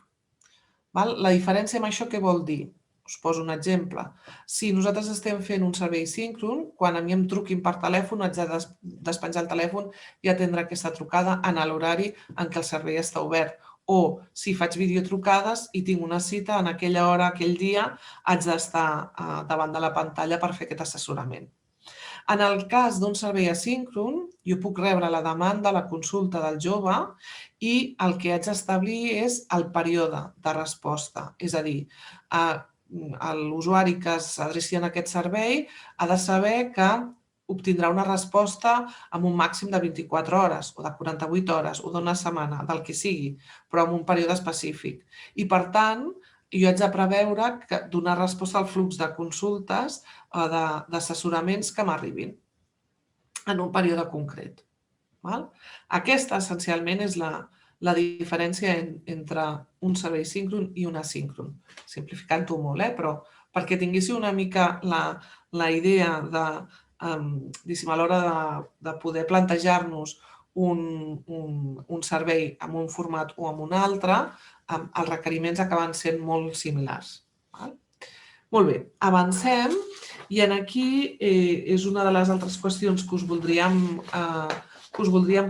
La diferència amb això què vol dir? Us poso un exemple. Si nosaltres estem fent un servei síncron, quan a mi em truquin per telèfon, haig de despenjar el telèfon i atendre aquesta trucada en l'horari en què el servei està obert. O si faig videotrucades i tinc una cita en aquella hora, aquell dia, haig d'estar davant de la pantalla per fer aquest assessorament. En el cas d'un servei asíncron, jo puc rebre la demanda, la consulta del jove i el que haig d'establir és el període de resposta. És a dir, l'usuari que s'adreci a aquest servei ha de saber que obtindrà una resposta amb un màxim de 24 hores o de 48 hores o d'una setmana, del que sigui, però en un període específic. I, per tant, jo haig de preveure donar resposta al flux de consultes o d'assessoraments que m'arribin en un període concret. Aquesta, essencialment, és la diferència entre un servei síncron i un asíncron. Simplificant-ho molt, però perquè tinguéssiu una mica la idea a l'hora de poder plantejar-nos un servei en un format o en un altre, els requeriments acaben sent molt similars. Molt bé, avancem i aquí és una de les altres qüestions que us voldríem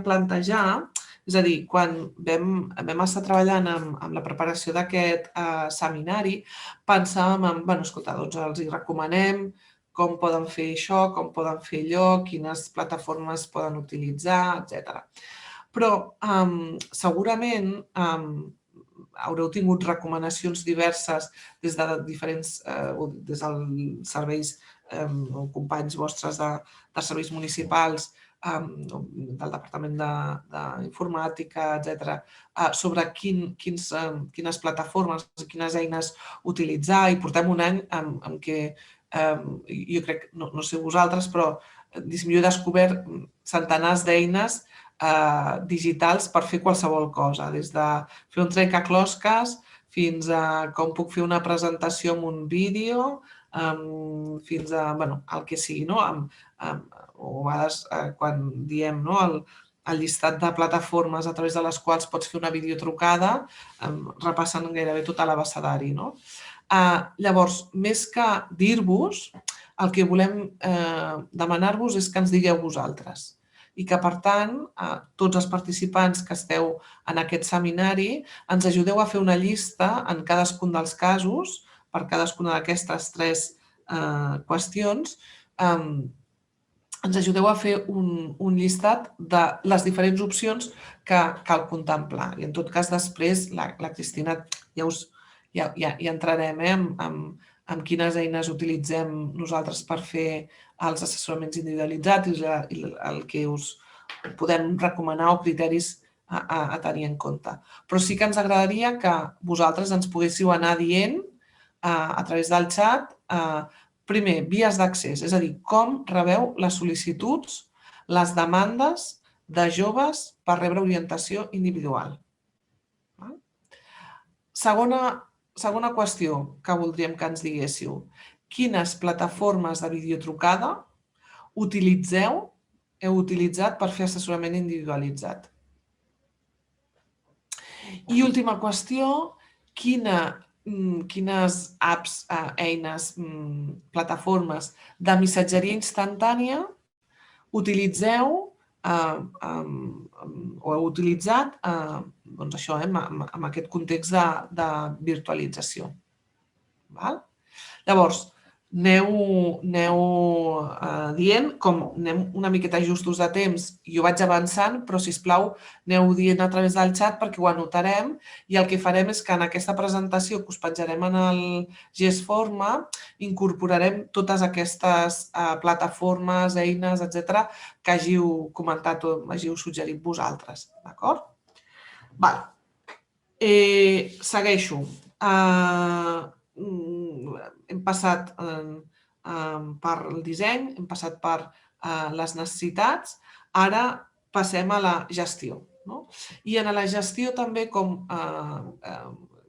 plantejar. És a dir, quan vam estar treballant amb la preparació d'aquest seminari, pensàvem en, escolta, doncs els hi recomanem com poden fer això, com poden fer allò, quines plataformes poden utilitzar, etc. Però segurament haureu tingut recomanacions diverses des de diferents, des dels serveis o companys vostres de serveis municipals, del Departament d'Informàtica, etc., sobre quines plataformes i quines eines utilitzar, i portem un any en què jo crec, no sé vosaltres, però jo he descobert centenars d'eines digitals per fer qualsevol cosa, des de fer un trencaclosques fins a com puc fer una presentació amb un vídeo, fins a el que sigui, no? O a vegades quan diem el llistat de plataformes a través de les quals pots fer una videotrucada, repassen gairebé tot l'abecedari, no? Llavors, més que dir-vos, el que volem demanar-vos és que ens digueu vosaltres i que, per tant, tots els participants que esteu en aquest seminari ens ajudeu a fer una llista en cadascun dels casos, per cadascuna d'aquestes 3 qüestions, ens ajudeu a fer un llistat de les diferents opcions que cal contemplar. I, en tot cas, després, la Cristina ja entrarem en quines eines utilitzem nosaltres per fer els assessoraments individualitzats i el que us podem recomanar o criteris a tenir en compte. Però sí que ens agradaria que vosaltres ens poguéssiu anar dient a través del xat, primer, vies d'accés, és a dir, com rebeu les sol·licituds, les demandes de joves per rebre orientació individual. Segona qüestió que voldríem que ens diguéssiu. Quines plataformes de videotrucada heu utilitzat per fer assessorament individualitzat? I última qüestió, quines apps, eines, plataformes de missatgeria instantània utilitzeu o heu utilitzat en aquest context de virtualització. Llavors, aneu dient, com anem una miqueta justos de temps, jo vaig avançant, però, sisplau, aneu dient a través del xat perquè ho anotarem, i el que farem és que en aquesta presentació que us penjarem en el GESforma incorporarem totes aquestes plataformes, eines, etc., que hàgiu comentat o hàgiu suggerit vosaltres. D'acord? Segueixo. Hem passat per el disseny, hem passat per les necessitats, ara passem a la gestió. I en la gestió també, com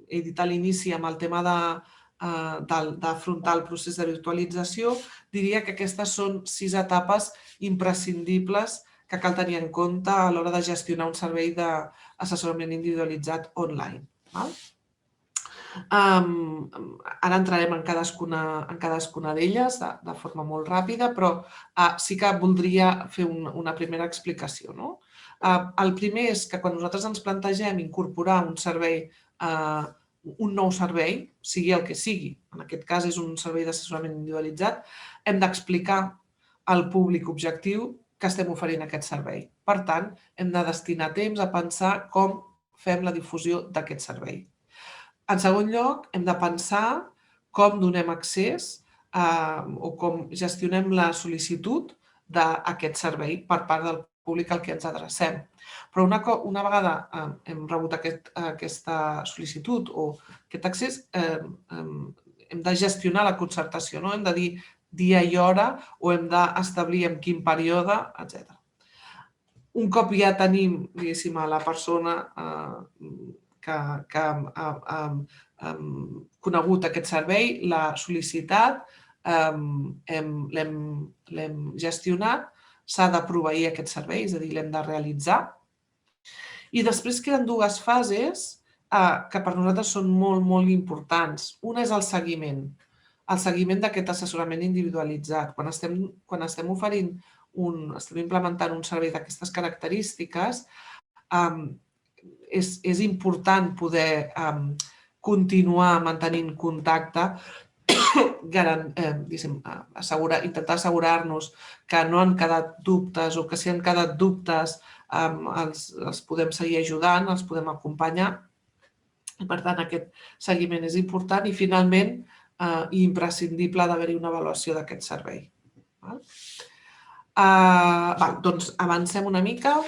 he dit a l'inici amb el tema d'afrontar el procés de virtualització, diria que aquestes són 6 etapes imprescindibles que cal tenir en compte a l'hora de gestionar un servei d'assessorament individualitzat online. Ara entrarem en cadascuna d'elles de forma molt ràpida, però sí que voldria fer una primera explicació. El primer és que quan nosaltres ens plantegem incorporar un nou servei, sigui el que sigui, en aquest cas és un servei d'assessorament individualitzat, hem d'explicar al públic objectiu que estem oferint aquest servei. Per tant, hem de destinar temps a pensar com fem la difusió d'aquest servei. En segon lloc, hem de pensar com donem accés o com gestionem la sol·licitud d'aquest servei per part del públic al que ens adrecem. Però una vegada hem rebut aquesta sol·licitud o aquest accés, hem de gestionar la concertació, hem de dir dia i hora o hem d'establir en quin període, etc. Un cop ja tenim, diguéssim, a la persona que ha conegut aquest servei, l'ha sol·licitat, l'hem gestionat, s'ha de proveir aquest servei, és a dir, l'hem de realitzar. I després queden 2 fases que per nosaltres són molt, molt importants. Una és el seguiment d'aquest assessorament individualitzat. Quan estem oferint, estem implementant un servei d'aquestes característiques, és important poder continuar mantenint contacte, intentar assegurar-nos que no han quedat dubtes o que si han quedat dubtes els podem seguir ajudant, els podem acompanyar I, per tant, aquest seguiment és important i, finalment, imprescindible d'haver-hi una avaluació d'aquest servei. Doncs avancem una mica.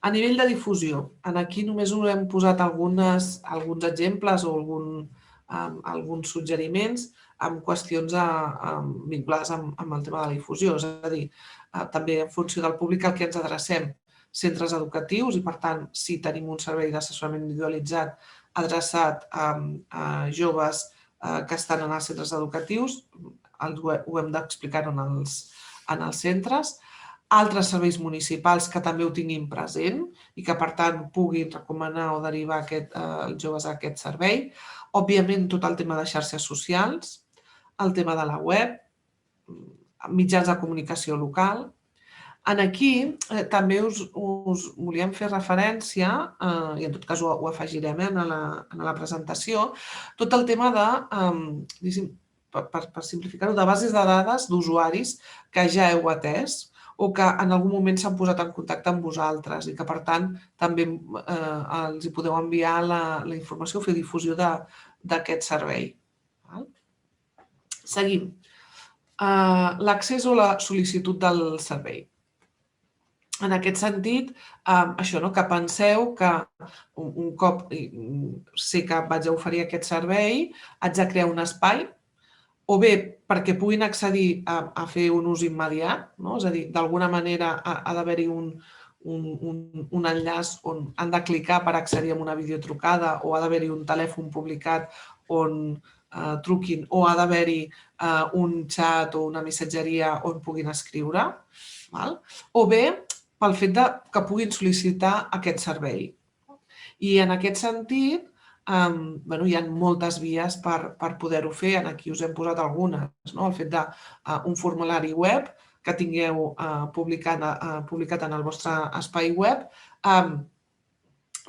A nivell de difusió, aquí només us hem posat alguns exemples o alguns suggeriments amb qüestions vinculades amb el tema de la difusió. És a dir, també en funció del públic al que ens adrecem, centres educatius, i per tant, si tenim un servei d'assessorament individualitzat adreçat a joves que estan en els centres educatius, ho hem d'explicar en els centres. Altres serveis municipals que també ho tinguin present i que, per tant, puguin recomanar o derivar els joves a aquest servei. Òbviament, tot el tema de xarxes socials, el tema de la web, mitjans de comunicació local. Aquí també us volíem fer referència, i en tot cas ho afegirem en la presentació, tot el tema de, per simplificar-ho, de bases de dades d'usuaris que ja heu atès o que en algun moment s'han posat en contacte amb vosaltres i que, per tant, també els hi podeu enviar la informació o fer difusió d'aquest servei. Seguim. L'accés o la sol·licitud del servei. En aquest sentit, això, que penseu que un cop sé que vaig a oferir aquest servei, haig de crear un espai, o bé perquè puguin accedir a fer un ús immediat, és a dir, d'alguna manera ha d'haver-hi un enllaç on han de clicar per accedir a una videotrucada, o ha d'haver-hi un telèfon publicat on truquin, o ha d'haver-hi un xat o una missatgeria on puguin escriure, o bé pel fet que puguin sol·licitar aquest servei. I en aquest sentit, hi ha moltes vies per poder-ho fer. Aquí us hem posat algunes. El fet d'un formulari web que tingueu publicat en el vostre espai web.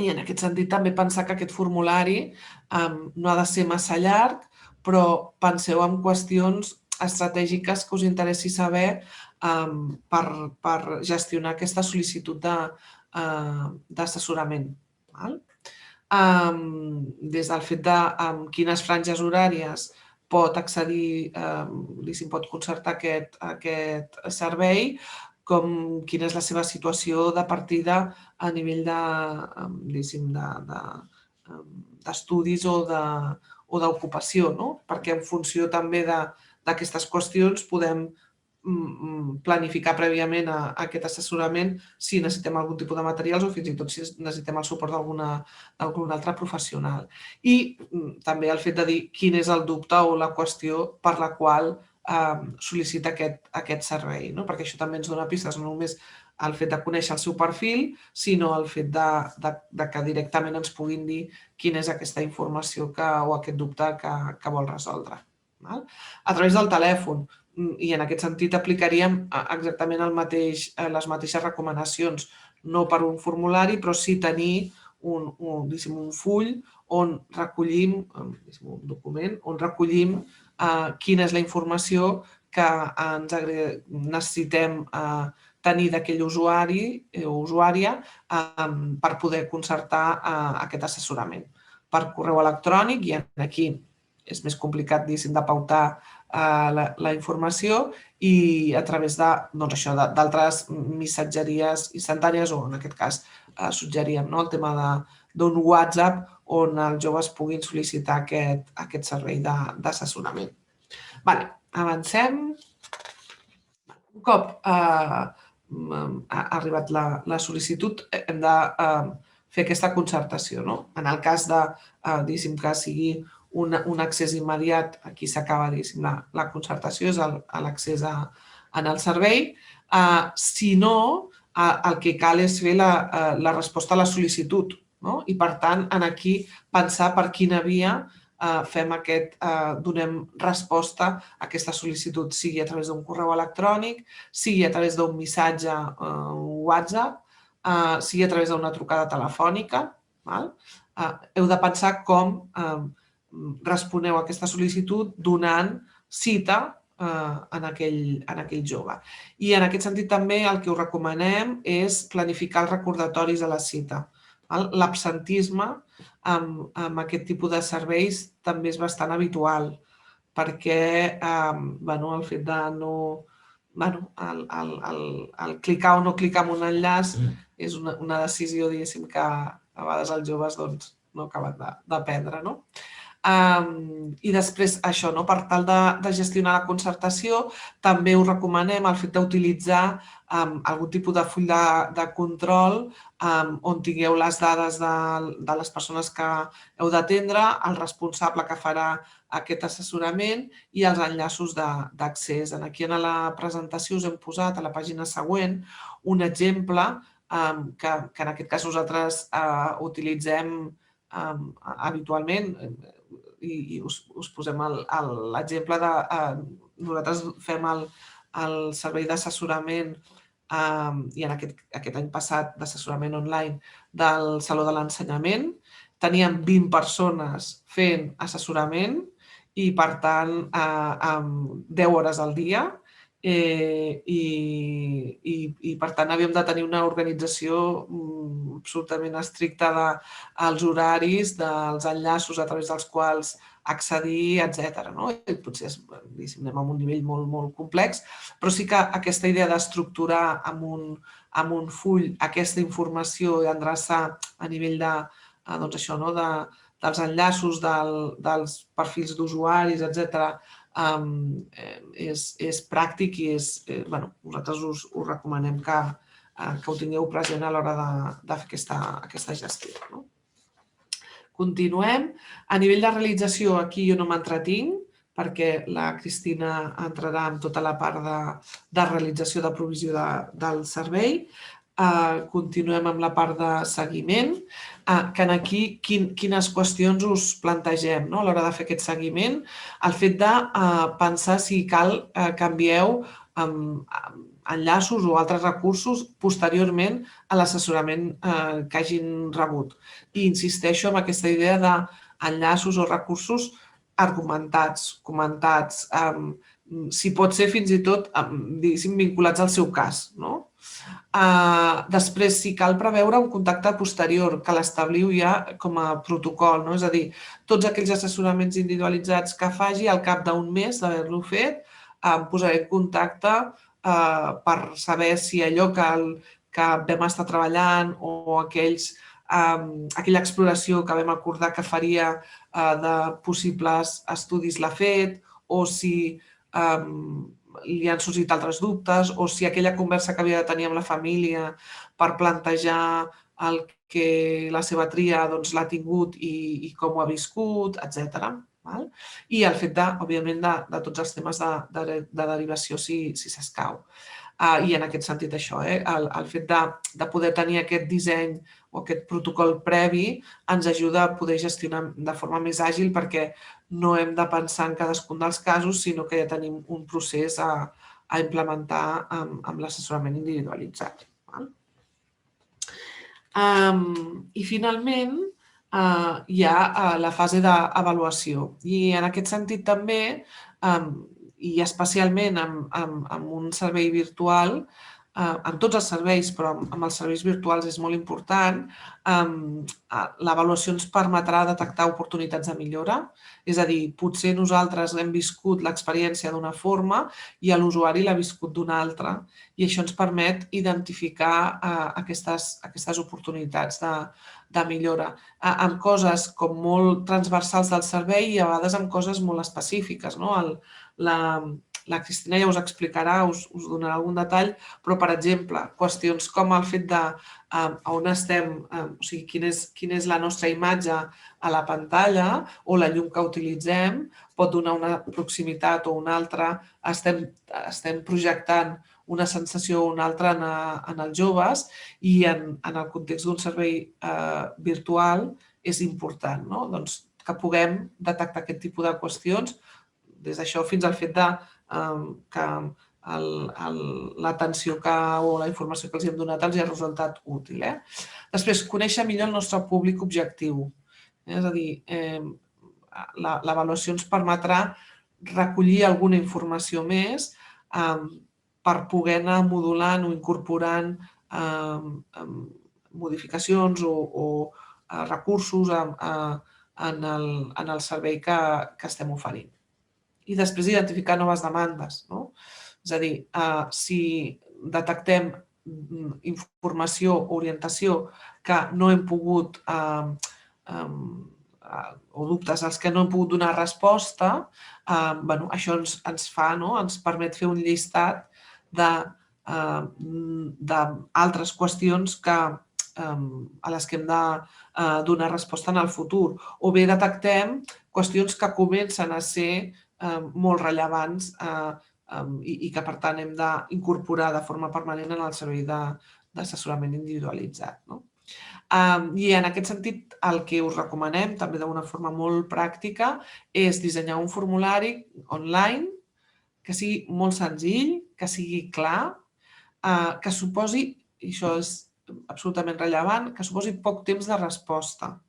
I en aquest sentit també pensar que aquest formulari no ha de ser massa llarg, però penseu en qüestions estratègiques que us interessi saber per gestionar aquesta sol·licitud d'assessorament. Des del fet de quines franges horàries pot accedir, pot concertar aquest servei, com quina és la seva situació de partida a nivell d'estudis o d'ocupació, perquè en funció també d'aquestes qüestions podem planificar prèviament aquest assessorament si necessitem algun tipus de materials o fins i tot si necessitem el suport d'algun altre professional. I també el fet de dir quin és el dubte o la qüestió per la qual sol·licita aquest servei, perquè això també ens dona pistes, no només el fet de conèixer el seu perfil, sinó el fet que directament ens puguin dir quina és aquesta informació o aquest dubte que vol resoldre. A través del telèfon, i en aquest sentit aplicaríem exactament les mateixes recomanacions, no per un formulari, però sí tenir un full on recollim, un document, on recollim quina és la informació que necessitem tenir d'aquell usuari o usuària per poder concertar aquest assessorament. Per correu electrònic, i aquí és més complicat, de pautar la informació, i a través d'altres missatgeries instantànies, o en aquest cas suggeríem el tema d'un WhatsApp on els joves puguin sol·licitar aquest servei d'assessorament. Avancem. Un cop ha arribat la sol·licitud, hem de fer aquesta concertació. En el cas que sigui un accés immediat, aquí s'acaba la concertació, és l'accés en el servei. Si no, el que cal és fer la resposta a la sol·licitud i, per tant, aquí pensar per quina via donem resposta a aquesta sol·licitud, sigui a través d'un correu electrònic, sigui a través d'un missatge WhatsApp, sigui a través d'una trucada telefònica. Heu de pensar com responeu a aquesta sol·licitud donant cita en aquell jove. I en aquest sentit també el que us recomanem és planificar els recordatoris a la cita. L'absentisme amb aquest tipus de serveis també és bastant habitual, perquè el fet de no... el clicar o no clicar en un enllaç és una decisió, diguéssim, que a vegades els joves no acaben d'aprendre, no? I després això, per tal de gestionar la concertació, també us recomanem el fet d'utilitzar algun tipus de full de control on tingueu les dades de les persones que heu d'atendre, el responsable que farà aquest assessorament i els enllaços d'accés. Aquí a la presentació us hem posat a la pàgina següent un exemple que en aquest cas nosaltres utilitzem habitualment i us posem l'exemple de... Nosaltres fem el servei d'assessorament i en aquest any passat d'assessorament online del Saló de l'Ensenyament. Teníem 20 persones fent assessorament i, per tant, 10 hores al dia i per tant, havíem de tenir una organització absolutament estricta dels horaris, dels enllaços a través dels quals accedir, etc. Potser anem a un nivell molt, molt complex, però sí que aquesta idea d'estructurar amb un full aquesta informació i endreçar a nivell dels enllaços, dels perfils d'usuaris, etc., és pràctic i nosaltres us recomanem que ho tingueu present a l'hora de fer aquesta gestió. Continuem. A nivell de realització, aquí jo no m'entretinc, perquè la Cristina entrarà en tota la part de realització de provisió del servei. Continuem amb la part de seguiment, que aquí quines qüestions us plantegem a l'hora de fer aquest seguiment. El fet de pensar si cal canvieu enllaços o altres recursos posteriorment a l'assessorament que hagin rebut. I insisteixo en aquesta idea d'enllaços o recursos argumentats, comentats, si pot ser fins i tot vinculats al seu cas. Després, si cal preveure un contacte posterior, que l'establiu ja com a protocol, és a dir, tots aquells assessoraments individualitzats que faci al cap d'un mes d'haver-lo fet, em posaré en contacte per saber si allò que vam estar treballant o aquella exploració que vam acordar que faria de possibles estudis l'ha fet, o si li han sorgit altres dubtes, o si aquella conversa que havia de tenir amb la família per plantejar el que la seva tria l'ha tingut i com ho ha viscut, etc. I el fet, òbviament, de tots els temes de derivació si s'escau. I en aquest sentit això, el fet de poder tenir aquest disseny o aquest protocol previ ens ajuda a poder gestionar de forma més àgil perquè no hem de pensar en cadascun dels casos, sinó que ja tenim un procés a implementar amb l'assessorament individualitzat. I finalment hi ha la fase d'avaluació i en aquest sentit també i especialment amb un servei virtual, amb tots els serveis, però amb els serveis virtuals és molt important, l'avaluació ens permetrà detectar oportunitats de millora, és a dir, potser nosaltres hem viscut l'experiència d'una forma i l'usuari l'ha viscut d'una altra i això ens permet identificar aquestes oportunitats de millora amb coses com molt transversals del servei i a vegades amb coses molt específiques. La Cristina ja us explicarà, us donarà algun detall, però, per exemple, qüestions com el fet de on estem, o sigui, quina és la nostra imatge a la pantalla o la llum que utilitzem, pot donar una proximitat o una altra, estem projectant una sensació o una altra en els joves i en el context d'un servei virtual és important que puguem detectar aquest tipus de qüestions, des d'això fins al fet que l'atenció o la informació que els hem donat els ha resultat útil. Després, conèixer millor el nostre públic objectiu. És a dir, l'avaluació ens permetrà recollir alguna informació més per poder anar modulant o incorporant modificacions o recursos en el servei que estem oferint. I després identificar noves demandes. És a dir, si detectem informació o orientació que no hem pogut, o dubtes als que no hem pogut donar resposta, això ens permet fer un llistat d'altres qüestions a les que hem de donar resposta en el futur. O bé detectem qüestions que comencen a ser molt rellevants i que, per tant, hem d'incorporar de forma permanent en el servei d'assessorament individualitzat. I en aquest sentit, el que us recomanem, també d'una forma molt pràctica, és dissenyar un formulari online que sigui molt senzill, que sigui clar, que suposi, i això és absolutament rellevant, que suposi poc temps de resposta.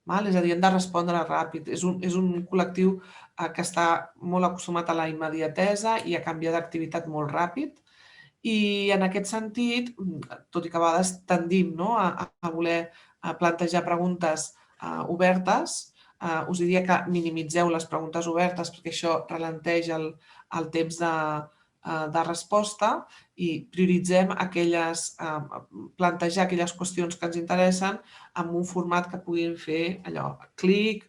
És a dir, hem de respondre ràpid. És un col·lectiu que està molt acostumat a la immediatesa i a canviar d'activitat molt ràpid. I en aquest sentit, tot i que a vegades tendim a voler plantejar preguntes obertes, us diria que minimitzeu les preguntes obertes perquè això ralenteix el temps de resposta i prioritzem plantejar aquelles qüestions que ens interessen amb un format que puguin fer allò, clic,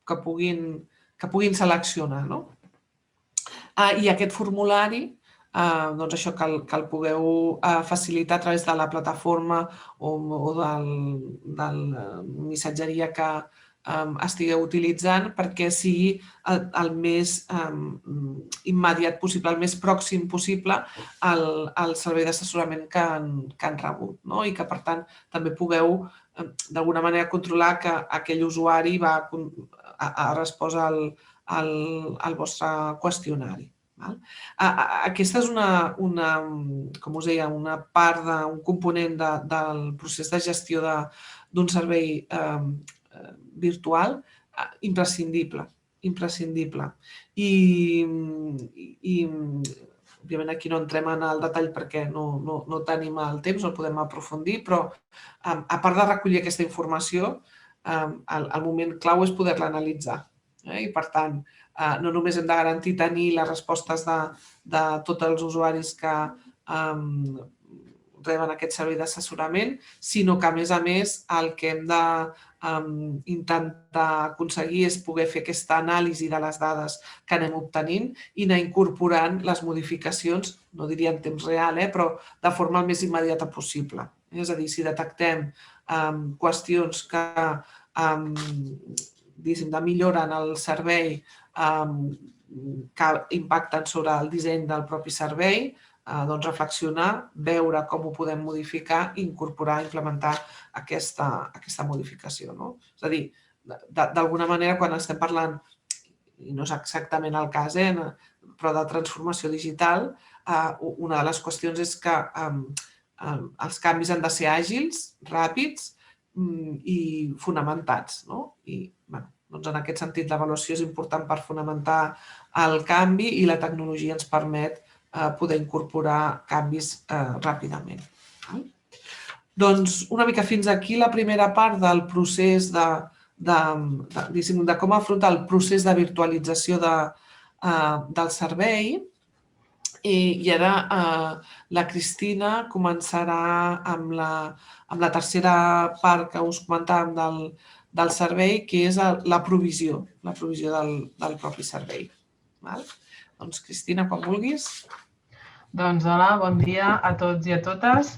que puguin seleccionar. I aquest formulari, doncs això que el pugueu facilitar a través de la plataforma o de la missatgeria que estigueu utilitzant perquè sigui el més immediat possible, el més pròxim possible al servei d'assessorament que han rebut i que, per tant, també pugueu d'alguna manera controlar que aquell usuari ha respost al vostre qüestionari. Aquesta és com us deia, una part, un component del procés de gestió d'un servei virtual imprescindible. I, òbviament, aquí no entrem en el detall perquè no tenim el temps, no podem aprofundir, però a part de recollir aquesta informació, el moment clau és poder-la analitzar. I, per tant, no només hem de garantir tenir les respostes de tots els usuaris que reben aquest servei d'assessorament, sinó que, a més, el que hem d'intentar aconseguir és poder fer aquesta anàlisi de les dades que anem obtenint i anar incorporant les modificacions, no diria en temps real, però de forma el més immediata possible. És a dir, si detectem qüestions que de millora en el servei que impacten sobre el disseny del propi servei, doncs reflexionar, veure com ho podem modificar i incorporar, implementar aquesta modificació. És a dir, d'alguna manera, quan estem parlant, i no és exactament el cas, però de transformació digital, una de les qüestions és que els canvis han de ser àgils, ràpids i fonamentats. I, en aquest sentit, l'avaluació és important per fonamentar el canvi i la tecnologia ens permet poder incorporar canvis ràpidament. Doncs una mica fins aquí la primera part del procés de com afrontar el procés de virtualització del servei. I ara la Cristina començarà amb la tercera part que us comentàvem del servei, que és la provisió del propi servei. Doncs, Cristina, quan vulguis. Doncs, hola, bon dia a tots i a totes.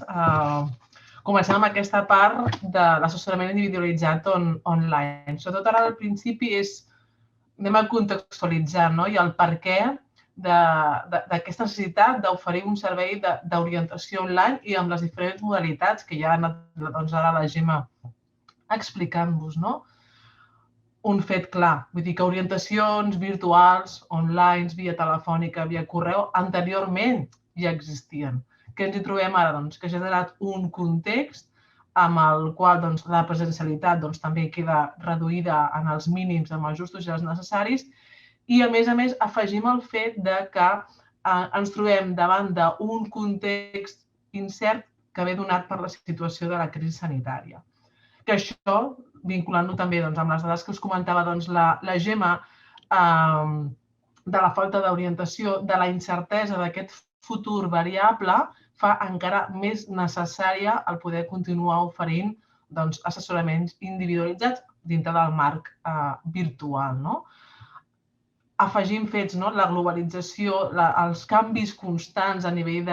Comencem amb aquesta part de l'assessorament individualitzat online. Sobretot ara al principi anem a contextualitzar i el per què d'aquesta necessitat d'oferir un servei d'orientació online i amb les diferents modalitats que ja ha anat ara la Gemma explicant-vos. Un fet clar, vull dir que orientacions virtuals, online, via telefònica, via correu, anteriorment ja existien. Què ens hi trobem ara? Que ha generat un context amb el qual la presencialitat també queda reduïda en els mínims, amb els justos i els necessaris, i a més afegim el fet que ens trobem davant d'un context incert que ve donat per la situació de la crisi sanitària. Que això, vinculant-ho també amb les dades que us comentava la Gemma, de la falta d'orientació, de la incertesa d'aquest futur variable, fa encara més necessària el poder continuar oferint assessoraments individualitzats dintre del marc virtual. Afegim fets, la globalització, els canvis constants a nivell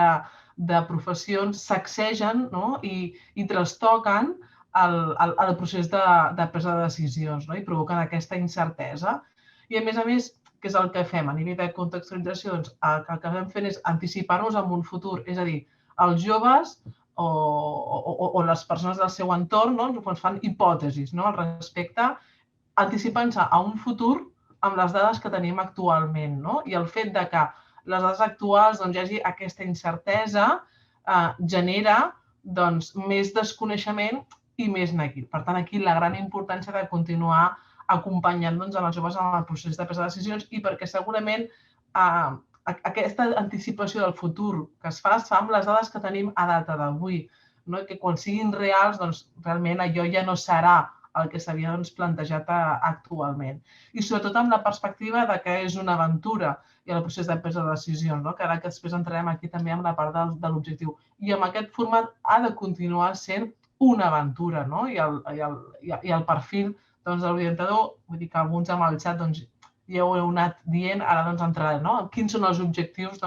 de professions sacsegen i trastoquen el procés de presa de decisions i provoquen aquesta incertesa. I a més, què és el que fem? A nivell de contextualització, el que acabem fent és anticipar-nos en un futur, és a dir, els joves o les persones del seu entorn fan hipòtesis al respecte, anticipant-se a un futur amb les dades que tenim actualment. I el fet que les dades actuals hi hagi aquesta incertesa genera més desconeixement i més neguit. Per tant, aquí la gran importància de continuar acompanyant els joves en el procés de presa de decisions i perquè segurament aquesta anticipació del futur que es fa amb les dades que tenim a data d'avui, que quan siguin reals, realment allò ja no serà el que s'havia plantejat actualment. I sobretot amb la perspectiva que és una aventura i el procés de presa de decisions, que ara que després entrarem aquí també amb la part de l'objectiu. I amb aquest format ha de continuar sent una aventura, i el perfil de l'orientador, vull dir que alguns amb el xat ja ho heu anat dient, ara entrarem, quins són els objectius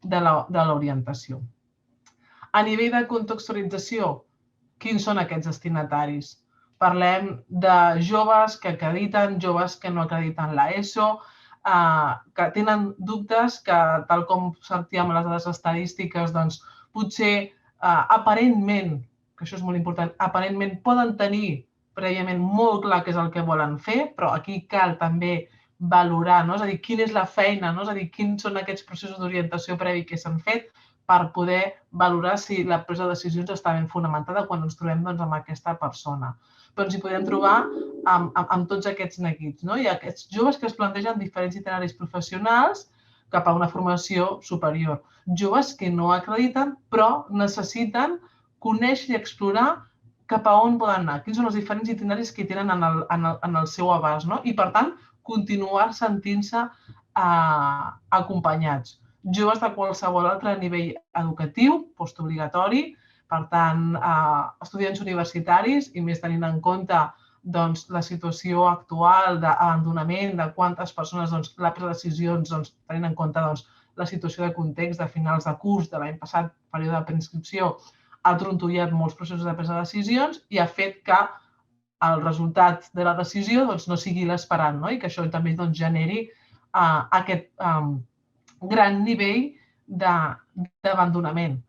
de l'orientació. A nivell de contextualització, quins són aquests destinataris? Parlem de joves que acrediten, joves que no acrediten l'ESO, que tenen dubtes que, tal com sentíem les dades estadístiques, potser aparentment, que això és molt important, aparentment poden tenir prèviament molt clar què és el que volen fer, però aquí cal també valorar, és a dir, quina és la feina, és a dir, quins són aquests processos d'orientació previ que s'han fet per poder valorar si la presa de decisions està ben fonamentada quan ens trobem amb aquesta persona. Però ens hi podem trobar amb tots aquests neguits. Hi ha aquests joves que es plantegen diferents itineraris professionals cap a una formació superior. Joves que no acrediten, però necessiten conèixer i explorar cap a on poden anar, quins són els diferents itineraris que tenen en el seu abast i, per tant, continuar sentint-se acompanyats. Joves de qualsevol altre nivell educatiu, postobligatori, per tant, estudiants universitaris i més tenint en compte la situació actual d'abandonament, de quantes persones la presa de decisions, tenint en compte la situació de context de finals de curs de l'any passat, període de preinscripció, ha trontollat molts processos de presa de decisions i ha fet que el resultat de la decisió no sigui l'esperant i que això també generi aquest gran nivell d'abandonament.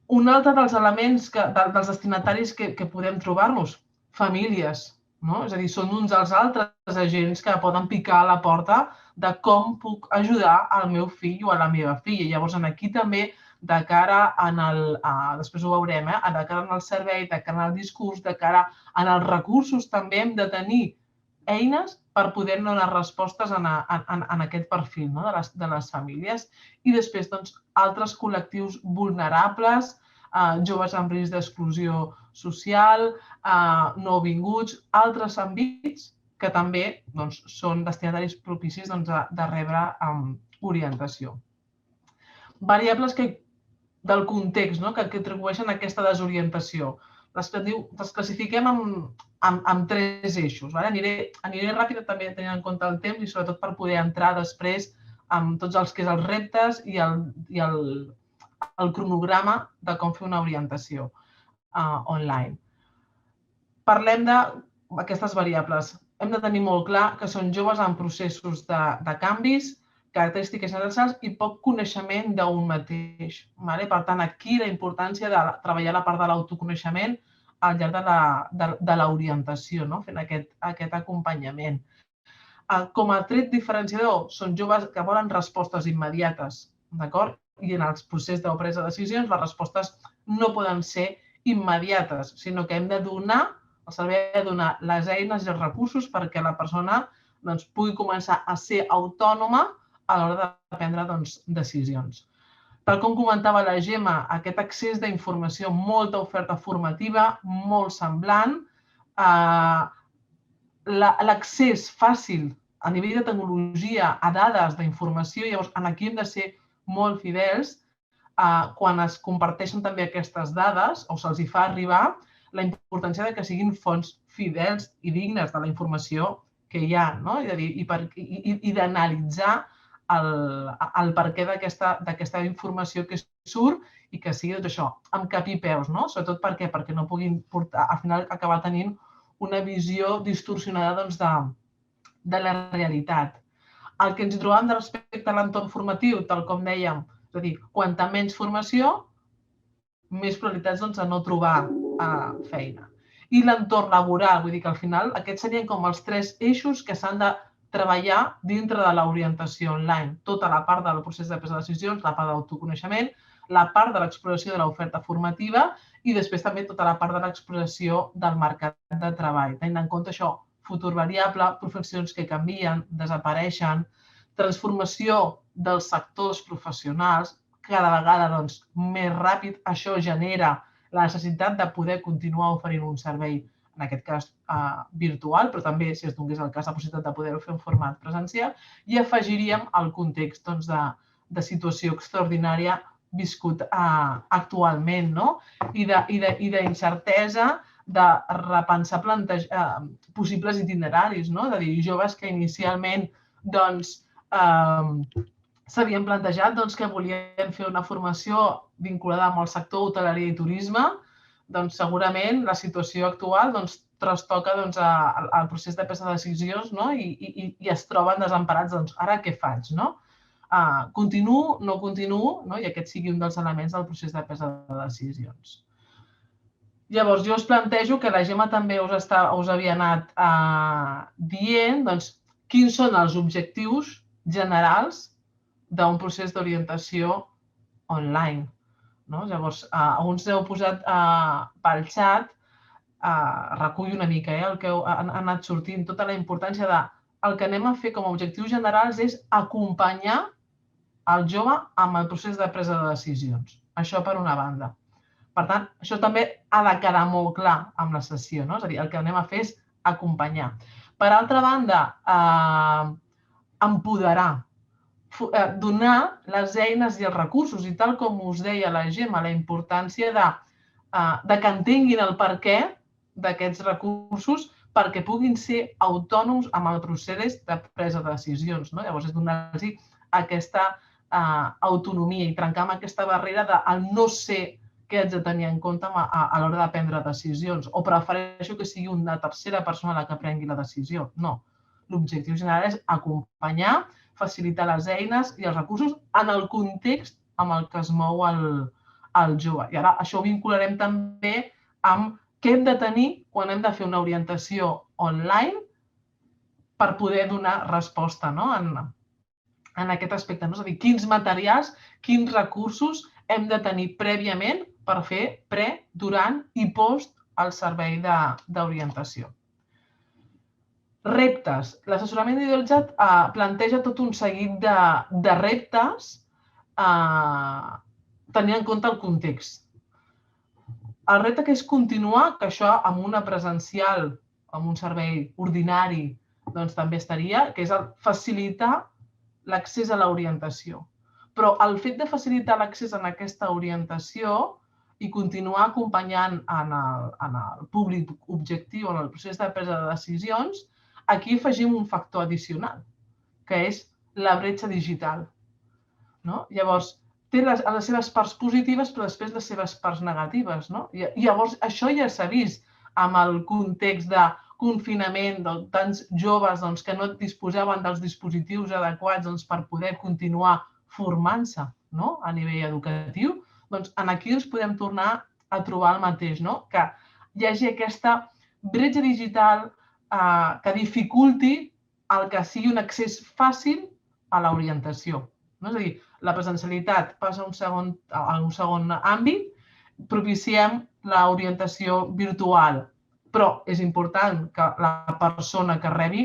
Un altre dels elements dels destinataris que podem trobar-nos, famílies. És a dir, són uns dels altres agents que poden picar a la porta de com puc ajudar al meu fill o a la meva filla. Llavors, aquí també, de cara després ho veurem, de cara al servei, de cara al discurs, de cara als recursos, també hem de tenir eines per poder donar respostes en aquest perfil de les famílies. I després, altres col·lectius vulnerables, joves amb risc d'exclusió social, nouvinguts, altres àmbits que també són destinataris propicis de rebre orientació. Variables del context que atribueixen aquesta desorientació. Les classifiquem en 3 eixos. Aniré ràpid també tenint en compte el temps i sobretot per poder entrar després amb tots els reptes i el cronograma de com fer una orientació online. Parlem d'aquestes variables. Hem de tenir molt clar que són joves en processos de canvis, característiques generals i poc coneixement d'un mateix. Per tant, aquí la importància de treballar la part de l'autoconeixement al llarg de l'orientació, fent aquest acompanyament. Com a tret diferenciador, són joves que volen respostes immediates, d'acord? I en el procés de presa de decisions les respostes no poden ser immediates, sinó que hem de donar, el servei ha de donar les eines i els recursos perquè la persona pugui començar a ser autònoma a l'hora de prendre decisions. Tal com comentava la Gemma, aquest accés d'informació, molta oferta formativa, molt semblant, l'accés fàcil a nivell de tecnologia a dades d'informació, llavors aquí hem de ser molt fidels quan es comparteixen també aquestes dades o se'ls hi fa arribar la importància que siguin fonts fidels i dignes de la informació que hi ha, no? I d'analitzar el perquè d'aquesta informació que surt i que sigui tot això, amb cap i peus, no? Sobretot perquè no puguin portar, al final acabar tenint una visió distorsionada de la realitat. El que ens trobem respecte a l'entorn formatiu, tal com dèiem, és a dir, quanta menys formació, més probabilitats de no trobar feina. I l'entorn laboral, vull dir que al final aquests serien com els 3 eixos que s'han de treballar dintre de l'orientació online. Tota la part del procés de presa de decisions, la part d'autoconeixement, la part de l'exploració de l'oferta formativa i després també tota la part de l'exploració del mercat de treball. Tenint en compte això, futur variable, professions que canvien, desapareixen, transformació dels sectors professionals, cada vegada més ràpid. Això genera la necessitat de poder continuar oferint un servei, en aquest cas virtual, però també, si es donés el cas, la possibilitat de poder-ho fer en format presencial, i afegiríem el context de situació extraordinària viscut actualment, no? I d'incertesa, de repensar possibles itineraris, no? De dir, joves que inicialment s'havien plantejat que volien fer una formació vinculada amb el sector hoteleria i turisme, doncs segurament la situació actual trastoca el procés de presa de decisions i es troben desemparats. Ara què faig? Continuo, no continuo, i aquest sigui un dels elements del procés de presa de decisions. Llavors, jo us plantejo que la Gemma també us havia anat dient quins són els objectius generals d'un procés d'orientació online. Llavors, alguns heu posat pel xat, recull una mica el que ha anat sortint, tota la importància de el que anem a fer com a objectius generals és acompanyar el jove amb el procés de presa de decisions. Això per una banda. Per tant, això també ha de quedar molt clar amb la sessió, és a dir, el que anem a fer és acompanyar. Per altra banda, empoderar, donar les eines i els recursos, i tal com us deia la Gemma, la importància de que entenguin el perquè d'aquests recursos perquè puguin ser autònoms amb el procés de presa de decisions. Llavors, és donar-los aquesta autonomia i trencar amb aquesta barrera del no sé què haig de tenir en compte a l'hora de prendre decisions, o prefereixo que sigui una tercera persona la que prengui la decisió. No. L'objectiu general és acompanyar, facilitar les eines i els recursos en el context amb el que es mou el jove. I ara això ho vincularem també amb què hem de tenir quan hem de fer una orientació online per poder donar resposta en aquest aspecte. És a dir, quins materials, quins recursos hem de tenir prèviament per fer pre, durant i post el servei d'orientació. Reptes. L'assessorament individualitzat planteja tot un seguit de reptes tenint en compte el context. El repte que és continuar, que això amb una presencial, amb un servei ordinari, també estaria, que és facilitar l'accés a l'orientació. Però el fet de facilitar l'accés a aquesta orientació i continuar acompanyant en el públic objectiu, en el procés de presa de decisions, aquí afegim un factor addicional, que és la bretxa digital. Llavors, té les seves parts positives, però després les seves parts negatives. Llavors, això ja s'ha vist amb el context de confinament de tants joves que no disposaven dels dispositius adequats per poder continuar formant-se a nivell educatiu. Doncs aquí ens podem tornar a trobar el mateix, que hi hagi aquesta bretxa digital que dificulti el que sigui un accés fàcil a l'orientació. És a dir, la presencialitat passa a un segon àmbit, propiciem l'orientació virtual, però és important que la persona que rebi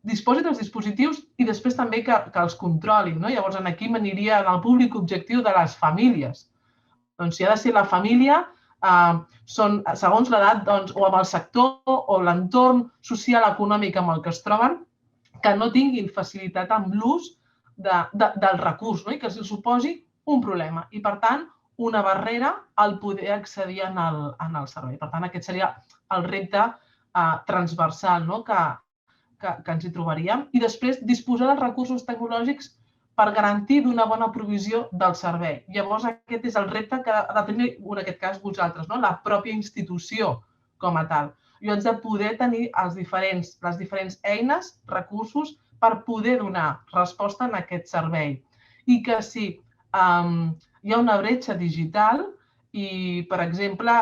disposi dels dispositius i després també que els controli. Llavors, aquí m'aniria en el públic objectiu de les famílies. Doncs si ha de ser la família, són, segons l'edat, o amb el sector o l'entorn social econòmic amb el que es troben, que no tinguin facilitat amb l'ús del recurs i que els suposi un problema. I, per tant, una barrera al poder accedir en el servei. Per tant, aquest seria el repte transversal que ens hi trobaríem. I després, disposar dels recursos tecnològics per garantir d'una bona provisió del servei. Llavors, aquest és el repte que ha de tenir, en aquest cas, vosaltres, la pròpia institució com a tal. Jo haig de poder tenir les diferents eines, recursos, per poder donar resposta en aquest servei. I que si hi ha una bretxa digital i, per exemple,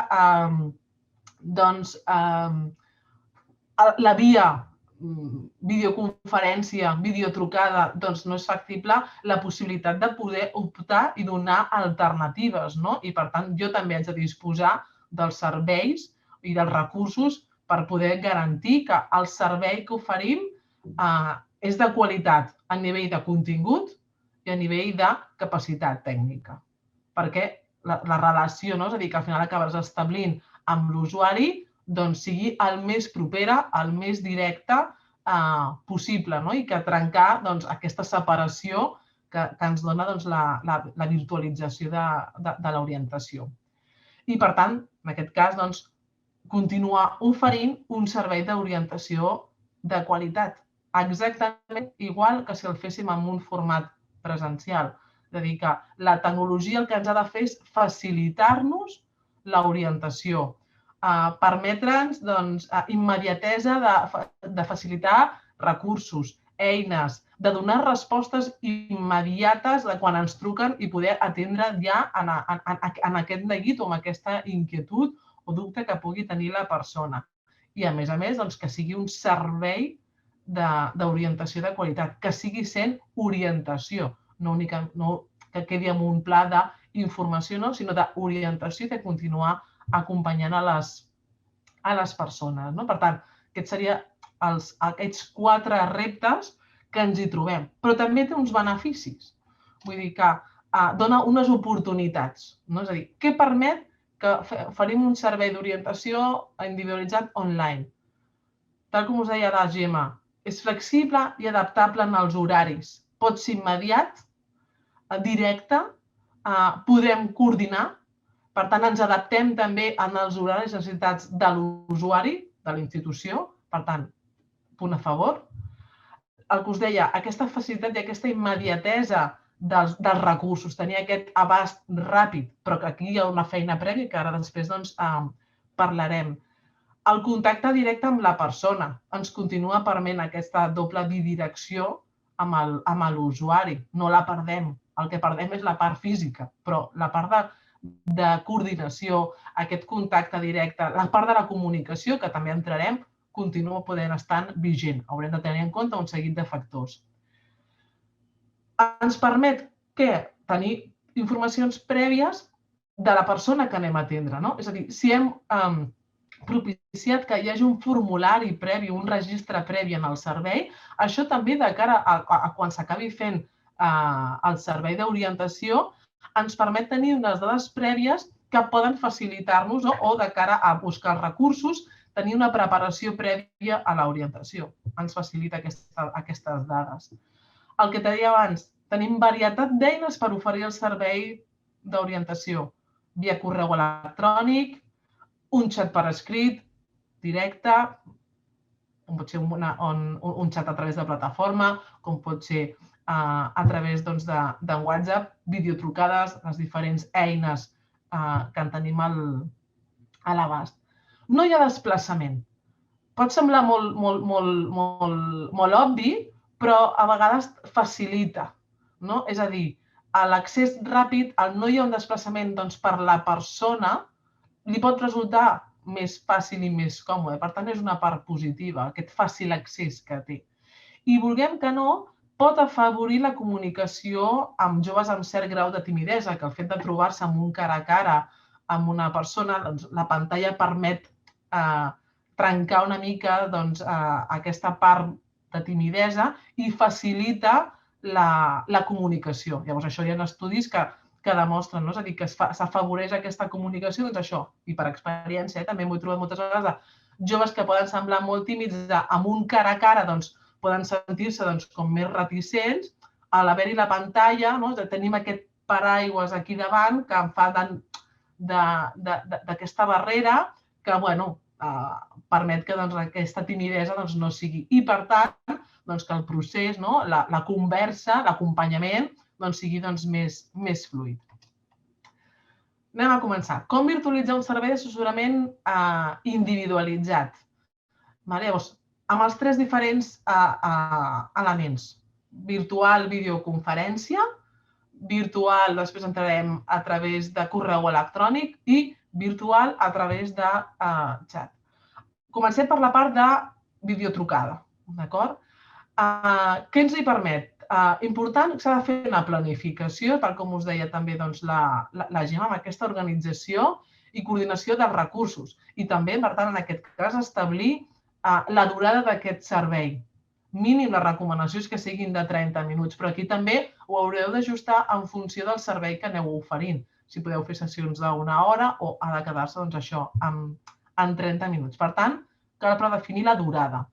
la via videoconferència, videotrucada, doncs no és factible la possibilitat de poder optar i donar alternatives. I, per tant, jo també haig de disposar dels serveis i dels recursos per poder garantir que el servei que oferim és de qualitat a nivell de contingut i a nivell de capacitat tècnica. Perquè la relació, és a dir, que al final acabes establint amb l'usuari, doncs sigui el més propera, el més directe possible i que trencar aquesta separació que ens dona la virtualització de l'orientació. I, per tant, en aquest cas, continuar oferint un servei d'orientació de qualitat, exactament igual que si el féssim en un format presencial. És a dir, que la tecnologia el que ens ha de fer és facilitar-nos l'orientació, permetre'ns immediatesa de facilitar recursos, eines, de donar respostes immediates de quan ens truquen i poder atendre ja en aquest neguit o en aquesta inquietud o dubte que pugui tenir la persona. I, a més, que sigui un servei d'orientació de qualitat, que sigui sent orientació, no que quedi en un pla d'informació, sinó d'orientació i de continuar acompanyant a les persones. Per tant, aquests serien aquests 4 reptes que ens hi trobem. Però també té uns beneficis. Vull dir que dona unes oportunitats. És a dir, què permet que oferim un servei d'orientació individualitzat online? Tal com us deia la Gemma, és flexible i adaptable en els horaris. Pot ser immediat, directe, podem coordinar. Per tant, ens adaptem també als horaris i necessitats de l'usuari, de la institució. Per tant, punt a favor. El que us deia, aquesta facilitat i aquesta immediatesa dels recursos, tenir aquest abast ràpid, però que aquí hi ha una feina prèvia que ara després parlarem. El contacte directe amb la persona ens continua permetent aquesta doble bidirecció amb l'usuari. No la perdem. El que perdem és la part física, però la part de coordinació, aquest contacte directe, la part de la comunicació, que també entrarem, continua podent estar vigent. Haurem de tenir en compte un seguit de factors. Ens permet tenir informacions prèvies de la persona que anem a atendre. És a dir, si hem propiciat que hi hagi un formulari previ, un registre previ en el servei, això també de cara a quan s'acabi fent el servei d'orientació ens permet tenir unes dades prèvies que poden facilitar-nos o de cara a buscar els recursos, tenir una preparació prèvia a l'orientació. Ens facilita aquestes dades. El que deia abans, tenim varietat d'eines per oferir el servei d'orientació via correu electrònic, un xat per escrit, directe, com pot ser un xat a través de plataforma, com pot ser a través de WhatsApp, videotrucades, les diferents eines que en tenim a l'abast. No hi ha desplaçament. Pot semblar molt obvi, però a vegades facilita. És a dir, l'accés ràpid, no hi ha un desplaçament per la persona, li pot resultar més fàcil i més còmode. Per tant, és una part positiva, aquest fàcil accés que té. I vulguem que no, pot afavorir la comunicació amb joves amb cert grau de timidesa, que el fet de trobar-se amb un cara a cara amb una persona, la pantalla permet trencar una mica aquesta part timidesa i facilita la comunicació. Llavors, això hi ha estudis que demostren, no? És a dir, que s'afavoreix aquesta comunicació, doncs això, i per experiència, també m'ho he trobat moltes vegades, joves que poden semblar molt tímids, amb un cara a cara, doncs, poden sentir-se com més reticents, a l'haver-hi la pantalla, no? Tenim aquest paraigües aquí davant que em fa d'aquesta barrera que, bueno, permet que aquesta timidesa no sigui. I, per tant, que el procés, la conversa, l'acompanyament, sigui més fluid. Anem a començar. Com virtualitzar un servei d'assessorament individualitzat? Llavors, amb els 3 diferents elements. Virtual, videoconferència, virtual, després entrarem a través de correu electrònic i virtual a través de xat. Comencem per la part de videotrucada, d'acord? Què ens hi permet? Important, s'ha de fer una planificació, tal com us deia també la Gemma, amb aquesta organització i coordinació dels recursos. I també, per tant, en aquest cas, establir la durada d'aquest servei. Mínim, la recomanació és que siguin de 30 minuts, però aquí també ho haureu d'ajustar en funció del servei que aneu oferint. Si podeu fer sessions d'1 hora o ha de quedar-se, doncs això, en 30 minuts. Per tant, cal predefinir la durada.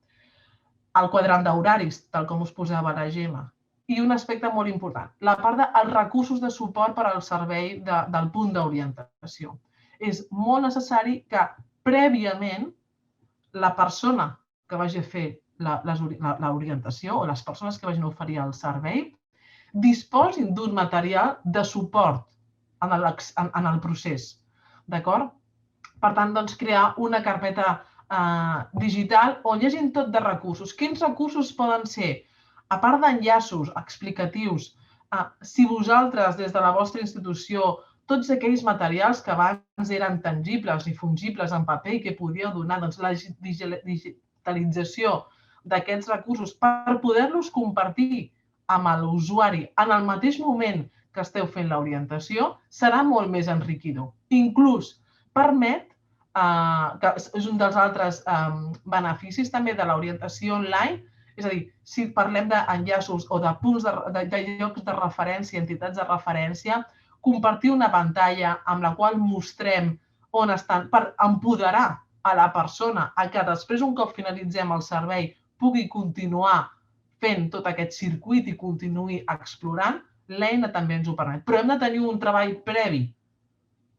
El quadrant d'horaris, tal com us posava la Gemma. I un aspecte molt important, la part dels recursos de suport per al servei del punt d'orientació. És molt necessari que prèviament la persona que vagi a fer l'orientació o les persones que vagin a oferir el servei disposin d'un material de suport en el procés. D'acord? Per tant, crear una carpeta digital on hi hagi tot de recursos. Quins recursos poden ser? A part d'enllaços explicatius, si vosaltres, des de la vostra institució, tots aquells materials que abans eren tangibles i fungibles en paper i que podíeu donar la digitalització d'aquests recursos per poder-los compartir amb l'usuari en el mateix moment que esteu fent l'orientació, serà molt més enriquidor. Inclús permet, que és un dels altres beneficis també de l'orientació online, és a dir, si parlem d'enllaços o de punts de llocs de referència, entitats de referència, compartir una pantalla amb la qual mostrem on estan per empoderar a la persona a que després, un cop finalitzem el servei, pugui continuar fent tot aquest circuit i continuï explorant, l'eina també ens ho permet. Però hem de tenir un treball previ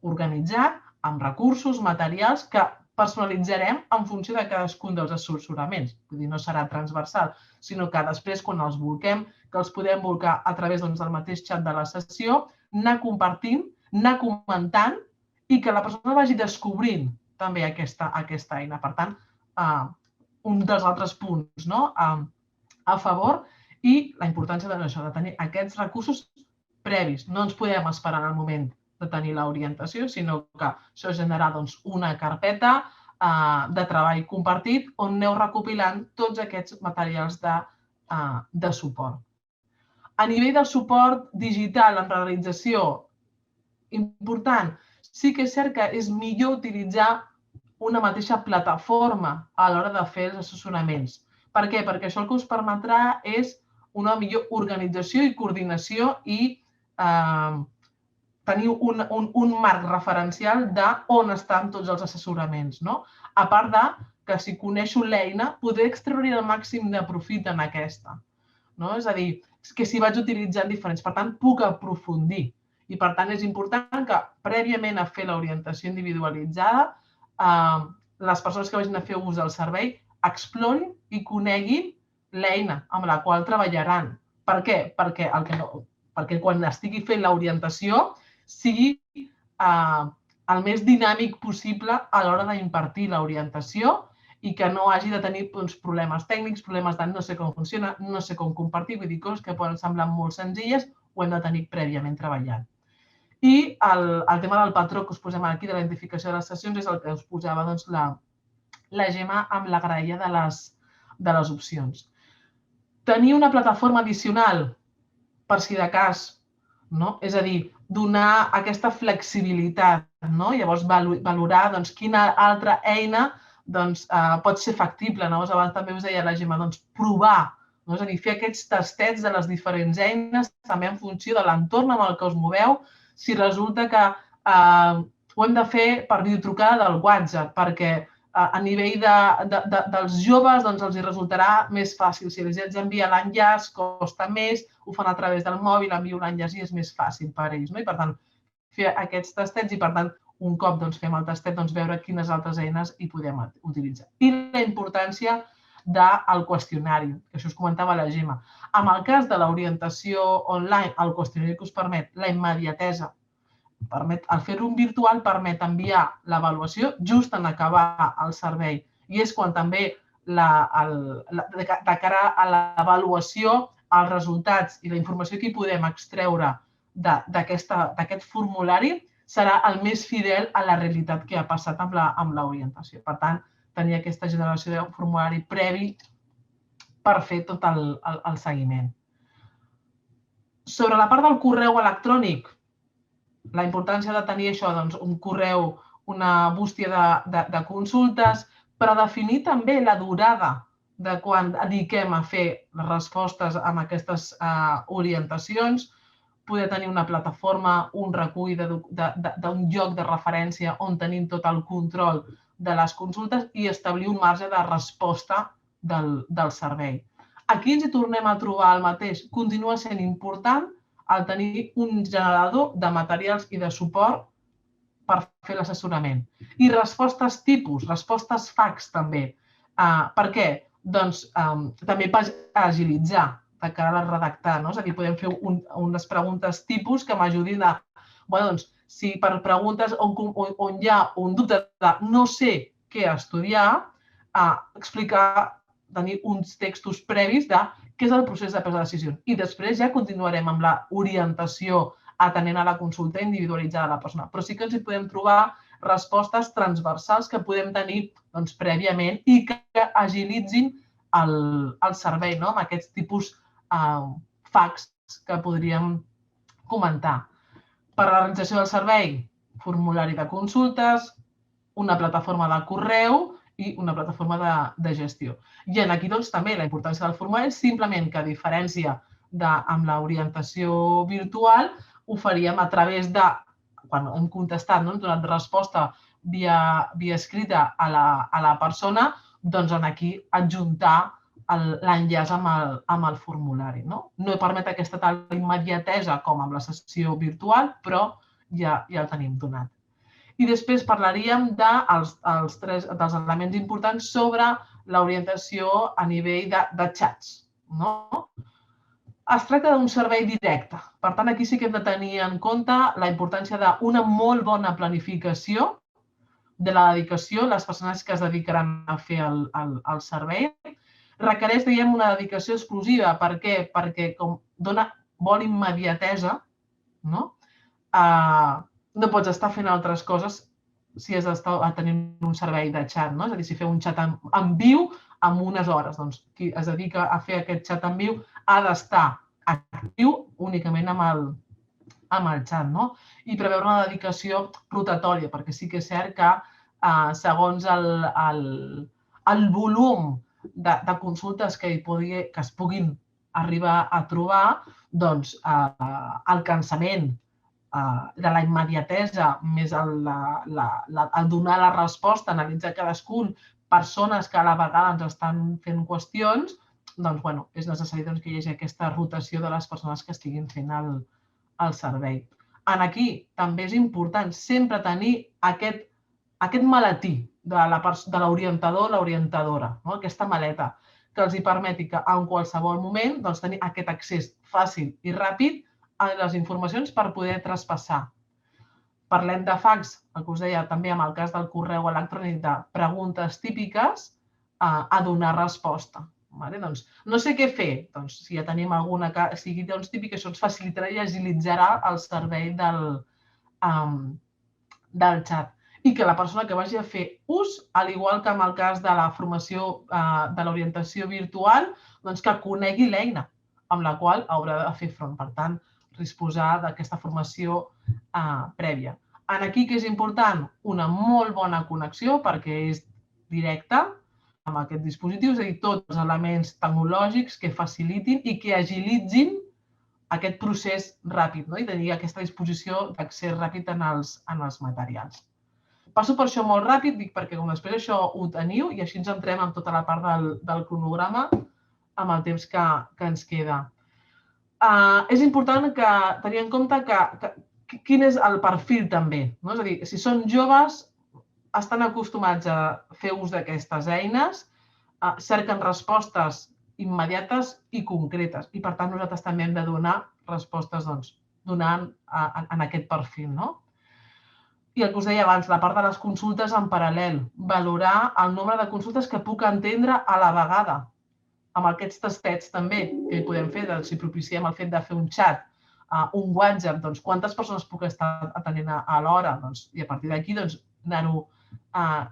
organitzat, amb recursos, materials, que personalitzarem en funció de cadascun dels assessoraments. Vull dir, no serà transversal, sinó que després, quan els volquem, que els podem volcar a través del mateix xat de la sessió, anar compartint, anar comentant i que la persona vagi descobrint també aquesta eina. Per tant, un dels altres punts a favor i la importància de tenir aquests recursos previs. No ens podem esperar en el moment de tenir l'orientació, sinó que això generarà una carpeta de treball compartit on aneu recopilant tots aquests materials de suport. A nivell de suport digital en realització, important, sí que és cert que és millor utilitzar una mateixa plataforma a l'hora de fer els assessoraments. Per què? Perquè això el que us permetrà és una millor organització i coordinació i tenir un marc referencial d'on estan tots els assessoraments. A part que si coneixo l'eina, poder extreure el màxim de profit en aquesta. És a dir, que si vaig utilitzant diferents, per tant, puc aprofundir. I per tant, és important que prèviament a fer l'orientació individualitzada, les persones que vagin a fer ús del servei explorin i coneguin l'eina amb la qual treballaran. Per què? Perquè quan estigui fent l'orientació sigui el més dinàmic possible a l'hora d'impartir l'orientació i que no hagi de tenir problemes tècnics, problemes de no sé com funciona, no sé com compartir, vull dir, coses que poden semblar molt senzilles, ho hem de tenir prèviament treballat. I el tema del patró que us posem aquí, de la identificació de les sessions, és el que us posava la Gemma amb la graella de les opcions. Tenir una plataforma addicional, per si de cas, és a dir, donar aquesta flexibilitat, llavors valorar quina altra eina pot ser factible. Abans també us deia la Gemma, provar, és a dir, fer aquests tastets de les diferents eines també en funció de l'entorn amb el que us moveu. Si resulta que ho hem de fer per videotrucada del WhatsApp, perquè a nivell dels joves els resultarà més fàcil. Si els haig d'enviar l'enllaç, costa més, ho fan a través del mòbil, envio l'enllaç i és més fàcil per ells. I, per tant, fer aquests tastets i, per tant, un cop fem el tastet, veure quines altres eines hi podem utilitzar. I la importància del qüestionari, que això us comentava la Gemma. En el cas de l'orientació online, el qüestionari que us permet la immediatesa, al fer-ho virtual permet enviar l'avaluació just en acabar el servei. I és quan també, de cara a l'avaluació, els resultats i la informació que hi podem extreure d'aquest formulari serà el més fidel a la realitat que ha passat amb l'orientació. Per tant, tenir aquesta generació de formulari previ per fer tot el seguiment. Sobre la part del correu electrònic, la importància de tenir això, un correu, una bústia de consultes, però definir també la durada de quan dediquem a fer les respostes amb aquestes orientacions, poder tenir una plataforma, un recull d'un lloc de referència on tenim tot el control de les consultes i establir un marge de resposta del servei. Aquí ens hi tornem a trobar el mateix. Continua sent important el tenir un generador de materials i de suport per fer l'assessorament. I respostes tipus, respostes fax també. Per què? Doncs també per agilitzar de cara a redactar. És a dir, podem fer unes preguntes tipus que m'ajudin a... Si per preguntes on hi ha un dubte de no sé què estudiar, explicar, tenir uns textos previs de què és el procés de presa de decisions. I després ja continuarem amb l'orientació atenent a la consulta individualitzada de la persona. Però sí que ens hi podem trobar respostes transversals que podem tenir prèviament i que agilitzin el servei amb aquests tipus fax que podríem comentar. Per a la realització del servei, formulari de consultes, una plataforma de correu i una plataforma de gestió. I aquí també la importància del formulari és simplement que, a diferència amb l'orientació virtual, ho faríem a través de, quan hem contestat, hem donat resposta via escrita a la persona, doncs aquí adjuntar l'enllaç amb el formulari. No permet aquesta tal immediatesa com amb la sessió virtual, però ja el tenim donat. I després parlaríem dels elements importants sobre l'orientació a nivell de xats. Es tracta d'un servei directe. Per tant, aquí sí que hem de tenir en compte la importància d'una molt bona planificació de la dedicació, les persones que es dedicaran a fer el servei. Requereix, diguem, una dedicació exclusiva. Per què? Perquè com dona bona immediatesa, no pots estar fent altres coses si has d'estar tenint un servei de xat. És a dir, si feu un xat en viu en unes hores, doncs qui es dedica a fer aquest xat en viu ha d'estar actiu únicament amb el xat. I preveure una dedicació rotatòria, perquè sí que és cert que segons el volum de consultes que es puguin arribar a trobar, doncs el cansament de la immediatesa, més el donar la resposta, analitzar cadascun, persones que a la vegada ens estan fent qüestions, doncs és necessari que hi hagi aquesta rotació de les persones que estiguin fent el servei. Aquí també és important sempre tenir aquest maletí de l'orientador o l'orientadora, aquesta maleta, que els permeti que en qualsevol moment tenir aquest accés fàcil i ràpid a les informacions per poder traspassar. Parlem de fax, el que us deia també amb el cas del correu electrònic de preguntes típiques a donar resposta. No sé què fer, si ja tenim alguna que sigui típica, això ens facilitarà i agilitzarà el servei del xat. I que la persona que vagi a fer ús, al igual que en el cas de la formació de l'orientació virtual, que conegui l'eina amb la qual haurà de fer front. Per tant, disposar d'aquesta formació prèvia. Aquí, què és important? Una molt bona connexió, perquè és directe amb aquest dispositiu, és a dir, tots els elements tecnològics que facilitin i que agilitzin aquest procés ràpid, no? I tenir aquesta disposició d'accés ràpid en els materials. Passo per això molt ràpid, dic perquè com després això ho teniu i així ens entrem en tota la part del cronograma amb el temps que ens queda. És important tenir en compte quin és el perfil també. És a dir, si són joves, estan acostumats a fer ús d'aquestes eines, cerquen respostes immediates i concretes. I, per tant, nosaltres també hem de donar respostes donant en aquest perfil. I el que us deia abans, la part de les consultes en paral·lel, valorar el nombre de consultes que puc entendre a la vegada. Amb aquests tastets també que podem fer, si propiciem el fet de fer un xat, un WhatsApp, doncs quantes persones puc estar atenent alhora? I a partir d'aquí anar-ho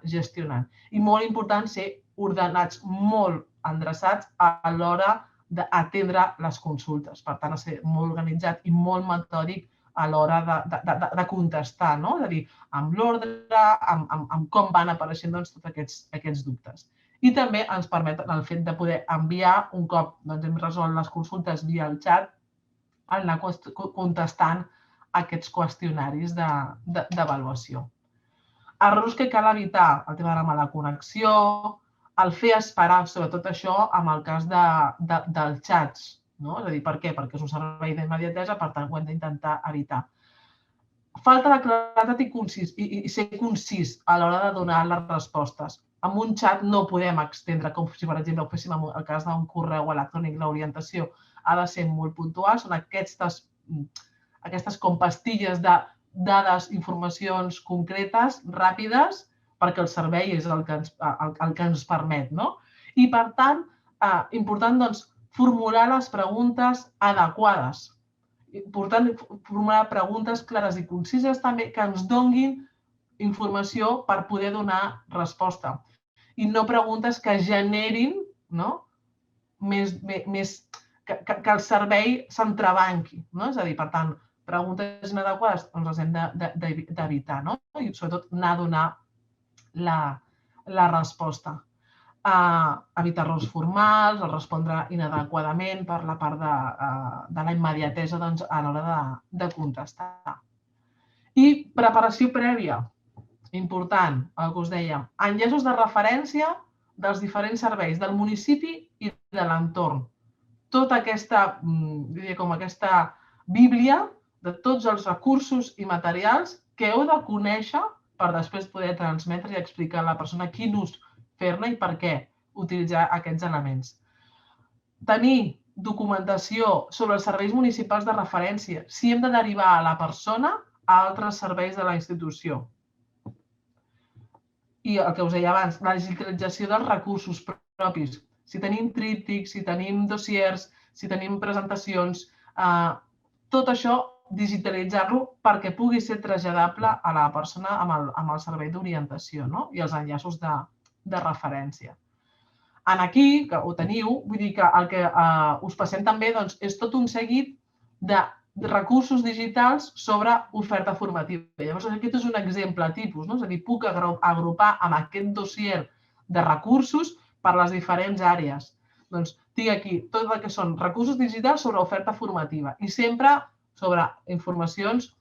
gestionant. I molt important ser ordenats, molt endreçats a l'hora d'atendre les consultes. Per tant, ser molt organitzat i molt metòdic a l'hora de contestar, és a dir, amb l'ordre, amb com van apareixent tots aquests dubtes. I també ens permet el fet de poder enviar, un cop hem resolt les consultes via el xat, anar contestant aquests qüestionaris d'avaluació. Errors que cal evitar, el tema de la mala connexió, el fer esperar, sobretot això, en el cas dels xats. És a dir, per què? Perquè és un servei d'immediatesa, per tant, ho hem d'intentar evitar. Falta de claredat i ser concís a l'hora de donar les respostes. Amb un xat no podem extendre, com si, per exemple, ho féssim en el cas d'un correu electrònic, l'orientació ha de ser molt puntual, són aquestes com pastilles de dades, informacions concretes, ràpides, perquè el servei és el que ens permet. I, per tant, important, formular les preguntes adequades. Important formular preguntes clares i concises també que ens donguin informació per poder donar resposta. I no preguntes que generin que el servei s'entrebanqui. És a dir, per tant, preguntes inadequades les hem d'evitar i sobretot anar a donar la resposta. Evitar errors formals, o respondre inadequadament per la part de la immediatesa a l'hora de contestar. I preparació prèvia, important, el que us dèiem, enllaços de referència dels diferents serveis del municipi i de l'entorn. Tota aquesta bíblia de tots els recursos i materials que heu de conèixer per després poder transmetre i explicar a la persona quin ús fer-ne i per què utilitzar aquests elements. Tenir documentació sobre els serveis municipals de referència, si hem de derivar a la persona a altres serveis de la institució. I el que us deia abans, la digitalització dels recursos propis. Si tenim tríptics, si tenim dossiers, si tenim presentacions, tot això digitalitzar-lo perquè pugui ser traslladable a la persona amb el servei d'orientació i els enllaços de referència. Aquí, que ho teniu, vull dir que el que us passem també és tot un seguit de recursos digitals sobre oferta formativa. Llavors, aquest és un exemple tipus, és a dir, puc agrupar amb aquest dossier de recursos per les diferents àrees. Doncs tinc aquí tot el que són recursos digitals sobre oferta formativa i sempre sobre informacions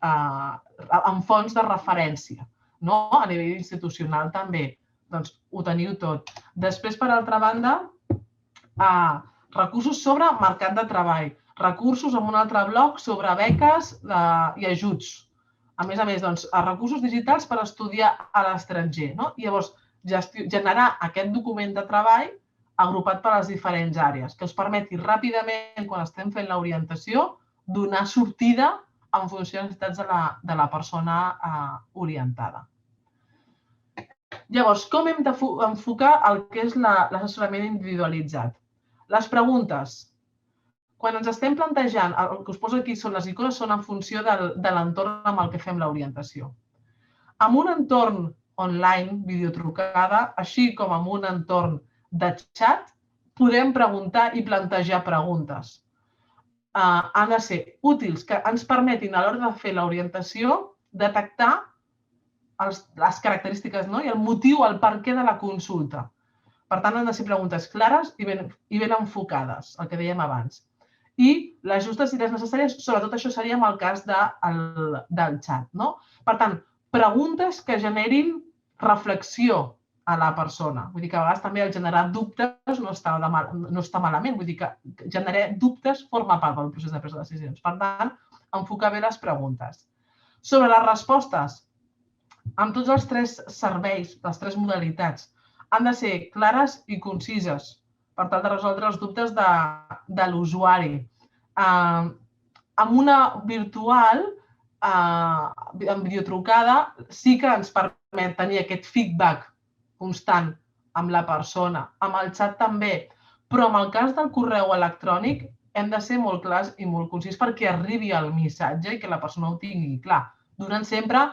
en fonts de referència, a nivell institucional també. Doncs ho teniu tot. Després, per altra banda, recursos sobre mercat de treball, recursos en un altre bloc sobre beques i ajuts. A més, recursos digitals per estudiar a l'estranger. Llavors, generar aquest document de treball agrupat per les diferents àrees, que us permeti ràpidament, quan estem fent l'orientació, donar sortida en funció de les necessitats de la persona orientada. Llavors, com hem d'enfocar el que és l'assessorament individualitzat? Les preguntes. Quan ens estem plantejant, el que us poso aquí són les icones, són en funció de l'entorn amb el que fem l'orientació. En un entorn online, videotrucada, així com en un entorn de xat, podem preguntar i plantejar preguntes. Han de ser útils, que ens permetin a l'hora de fer l'orientació detectar les característiques i el motiu, el perquè de la consulta. Per tant, han de ser preguntes clares i ben enfocades, el que dèiem abans. I les justes i les necessàries, sobretot això seria en el cas del xat. Per tant, preguntes que generin reflexió a la persona. Vull dir que a vegades també el generar dubtes no està malament. Vull dir que generar dubtes forma part del procés de presa de decisions. Per tant, enfocar bé les preguntes. Sobre les respostes, amb tots els 3 serveis, les 3 modalitats, han de ser clares i concises per tal de resoldre els dubtes de l'usuari. Amb una virtual, en videotrucada, sí que ens permet tenir aquest feedback constant amb la persona. Amb el xat també, però en el cas del correu electrònic hem de ser molt clars i molt concís perquè arribi el missatge i que la persona ho tingui clar, donant sempre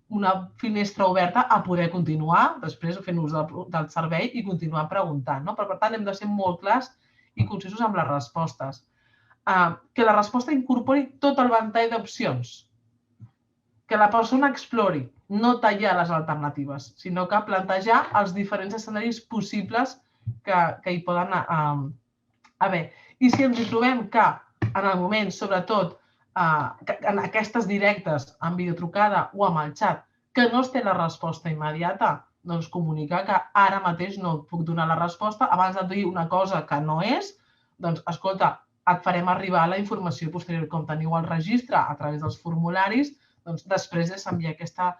una finestra oberta a poder continuar, després fent ús del servei i continuar preguntant. Però, per tant, hem de ser molt clars i concisos amb les respostes. Que la resposta incorpori tot el ventall d'opcions. Que la persona explori, no tallar les alternatives, sinó que plantejar els diferents escenaris possibles que hi poden haver. I si ens hi trobem que, en el moment, sobretot, en aquestes directes, en videotrucada o amb el xat, que no es té la resposta immediata, doncs comunicar que ara mateix no puc donar la resposta, abans de dir una cosa que no és, doncs, escolta, et farem arribar la informació posterior. Com teniu el registre a través dels formularis, doncs després de s'enviar aquesta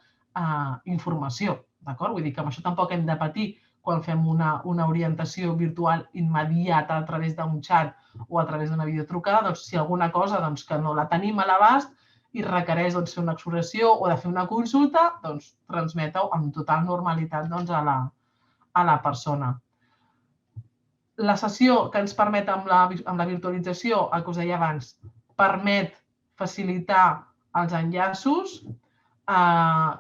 informació. Vull dir que amb això tampoc hem de patir quan fem una orientació virtual immediata a través d'un xat o a través d'una videotrucada, doncs si alguna cosa que no la tenim a l'abast i requereix fer una exploració o de fer una consulta, doncs transmeta-ho amb total normalitat a la persona. La sessió que ens permet amb la virtualització, el que us deia abans, permet facilitar els enllaços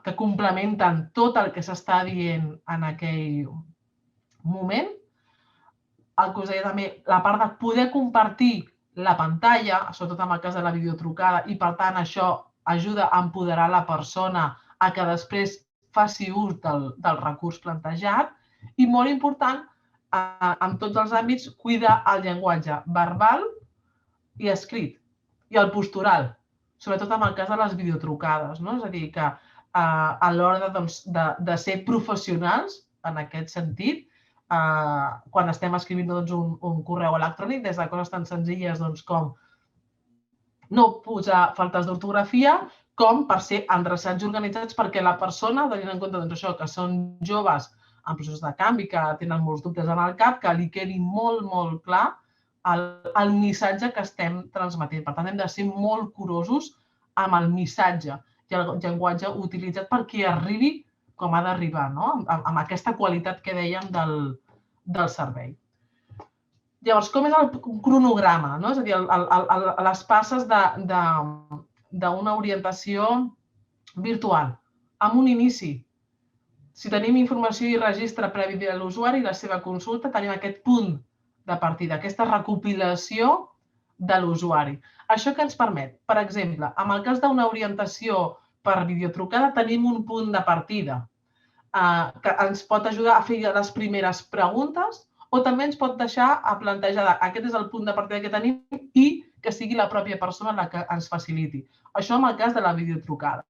que complementen tot el que s'està dient en aquell moment. El que us deia també, la part de poder compartir la pantalla, sobretot en el cas de la videotrucada, i per tant això ajuda a empoderar la persona a que després faci ús del recurs plantejat. I molt important, en tots els àmbits, cuidar el llenguatge verbal i escrit i el postural, sobretot en el cas de les videotrucades. És a dir, que a l'hora de ser professionals, en aquest sentit, quan estem escrivint un correu electrònic, des de coses tan senzilles com no posar faltes d'ortografia, com per ser endreçats i organitzats perquè la persona, tenint en compte això, que són joves en processos de canvi, que tenen molts dubtes en el cap, que li quedi molt, molt clar el missatge que estem transmetent. Per tant, hem de ser molt curosos amb el missatge i el llenguatge utilitzat perquè arribi com ha d'arribar, amb aquesta qualitat que dèiem del servei. Llavors, com és el cronograma? És a dir, les passes d'una orientació virtual, amb un inici. Si tenim informació i registre previ de l'usuari i la seva consulta, tenim aquest punt de partida, aquesta recopilació de l'usuari. Això què ens permet? Per exemple, en el cas d'una orientació per videotrucada, tenim un punt de partida que ens pot ajudar a fer les primeres preguntes o també ens pot deixar a plantejar aquest és el punt de partida que tenim i que sigui la pròpia persona la que ens faciliti. Això en el cas de la videotrucada.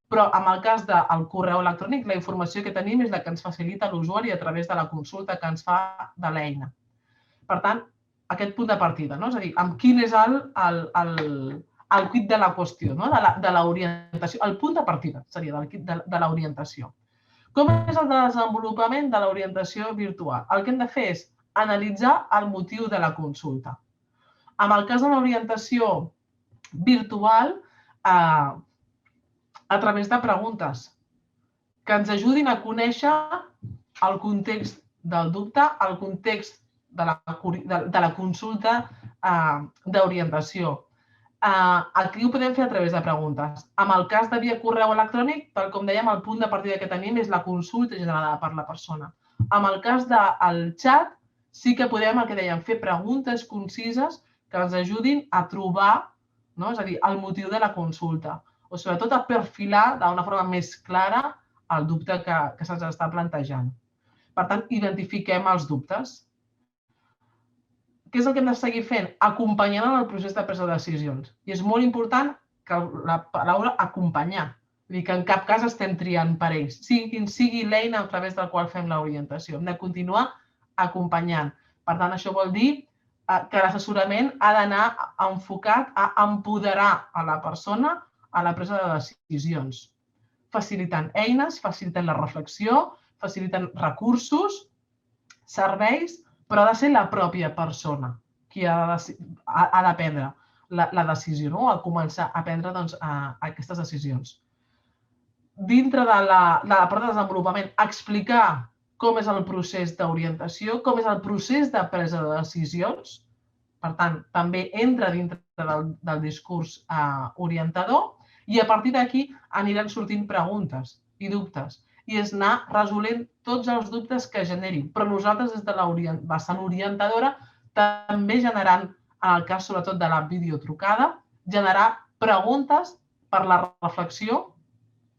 Però en el cas del correu electrònic, la informació que tenim és la que ens facilita l'usuari a través de la consulta que ens fa de l'eina. Per tant, aquest punt de partida, és a dir, amb quin és el quid de la qüestió, de l'orientació, el punt de partida seria de l'orientació. Com és el desenvolupament de l'orientació virtual? El que hem de fer és analitzar el motiu de la consulta. En el cas de l'orientació virtual, a través de preguntes que ens ajudin a conèixer el context del dubte, el context de la consulta d'orientació. Aquí ho podem fer a través de preguntes. En el cas de via correu electrònic, tal com dèiem, el punt de partida que tenim és la consulta generada per la persona. En el cas del xat, sí que podem, el que dèiem, fer preguntes concises que ens ajudin a trobar, és a dir, el motiu de la consulta. o sobretot a perfilar d'una forma més clara el dubte que se'ns està plantejant. Per tant, identifiquem els dubtes. Què és el que hem de seguir fent? Acompanyant en el procés de presa de decisions. I és molt important que la paraula acompanyar, vull dir que en cap cas estem triant per ells, quin sigui l'eina a través del qual fem l'orientació. Hem de continuar acompanyant. Per tant, això vol dir que l'assessorament ha d'anar enfocat a empoderar a la persona a la presa de decisions, facilitant eines, facilitant la reflexió, facilitant recursos, serveis, però ha de ser la pròpia persona qui ha de prendre la decisió, a començar a prendre aquestes decisions. Dintre de la part de desenvolupament, explicar com és el procés d'orientació, com és el procés de presa de decisions. Per tant, també entra dintre del discurs orientador i a partir d'aquí aniran sortint preguntes i dubtes i és anar resolent tots els dubtes que generin. Però nosaltres, des de la vessant orientadora, també generant, en el cas sobretot de la videotrucada, generar preguntes per la reflexió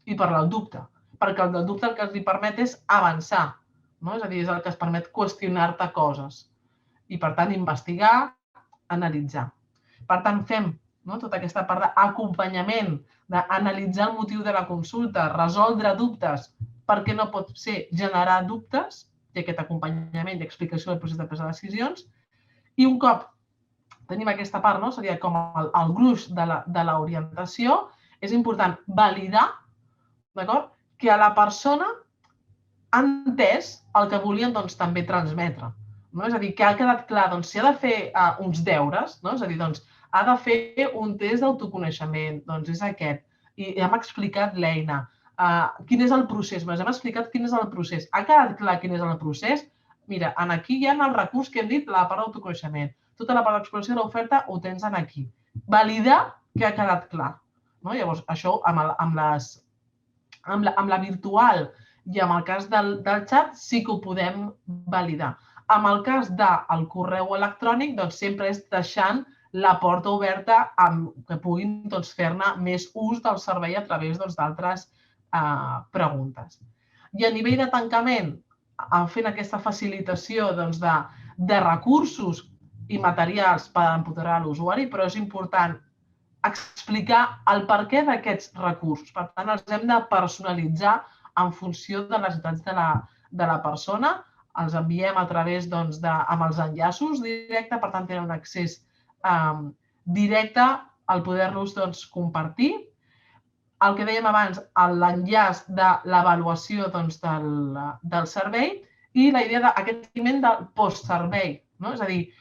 i per el dubte. Perquè el dubte el que ens permet és avançar, és a dir, és el que es permet qüestionar-te coses. I, per tant, investigar, analitzar. Per tant, fem tota aquesta part d'acompanyament, d'analitzar el motiu de la consulta, resoldre dubtes, perquè no pot ser generar dubtes, i aquest acompanyament i explicació del procés de presa de decisions. I un cop tenim aquesta part, seria com el gruix de l'orientació, és important validar que la persona ha entès el que volien també transmetre. És a dir, que ha quedat clar, si ha de fer uns deures, és a dir, ha de fer un test d'autoconeixement, és aquest, i hem explicat l'eina, quin és el procés, hem explicat quin és el procés. Ha quedat clar quin és el procés? Mira, aquí hi ha el recurs que hem dit, la part d'autoconeixement. Tota la part d'exploració de l'oferta ho tens aquí. Validar que ha quedat clar. Llavors, això amb la virtual i amb el cas del xat sí que ho podem validar. En el cas del correu electrònic, sempre és deixant la porta oberta que puguin fer-ne més ús del servei a través d'altres preguntes. I a nivell de tancament, fent aquesta facilitació de recursos i materials per empoderar l'usuari, però és important explicar el perquè d'aquests recursos. Per tant, els hem de personalitzar en funció de les necessitats de la persona. Els enviem a través amb els enllaços directes, per tant, tenen un accés directe al poder-los compartir. El que dèiem abans, l'enllaç de l'avaluació del servei i la idea d'aquest seguiment del postservei. És a dir,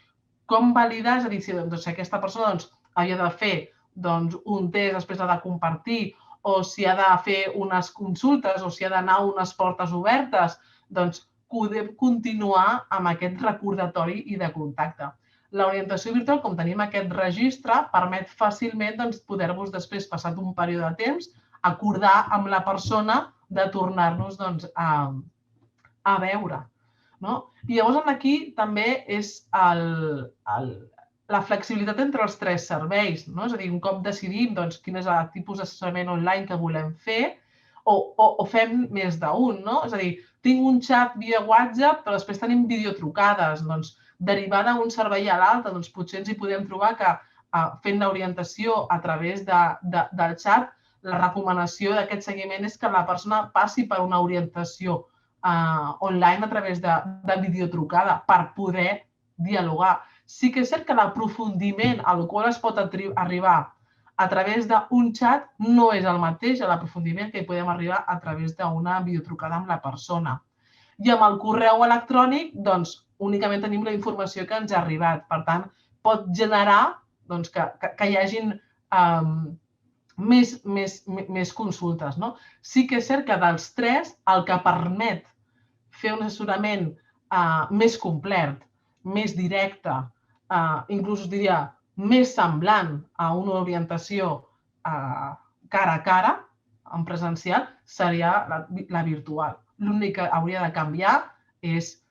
com validar, és a dir, si aquesta persona havia de fer un test, després ha de compartir, o si ha de fer unes consultes, o si ha d'anar a unes portes obertes, podem continuar amb aquest recordatori i de contacte. L'orientació virtual, com tenim aquest registre, permet fàcilment poder-vos després, passat un període de temps, acordar amb la persona de tornar-nos a veure. I llavors aquí també és la flexibilitat entre els tres serveis. És a dir, un cop decidim quin és el tipus d'assessorament online que volem fer, o fem més d'un. És a dir, tinc un xat via WhatsApp, però després tenim videotrucades. Derivar d'un servei a l'altre, potser ens hi podem trobar que fent l'orientació a través del xat, la recomanació d'aquest seguiment és que la persona passi per una orientació online a través de videotrucada per poder dialogar. Sí que és cert que l'aprofundiment al qual es pot arribar a través d'un xat no és el mateix l'aprofundiment que hi podem arribar a través d'una videotrucada amb la persona. I amb el correu electrònic, únicament tenim la informació que ens ha arribat. Per tant, pot generar que hi hagin més consultes. Sí que és cert que dels tres, el que permet fer un assessorament més complet, més directe, inclús us diria més semblant a una orientació cara a cara, en presencial, seria la virtual. L'únic que hauria de canviar és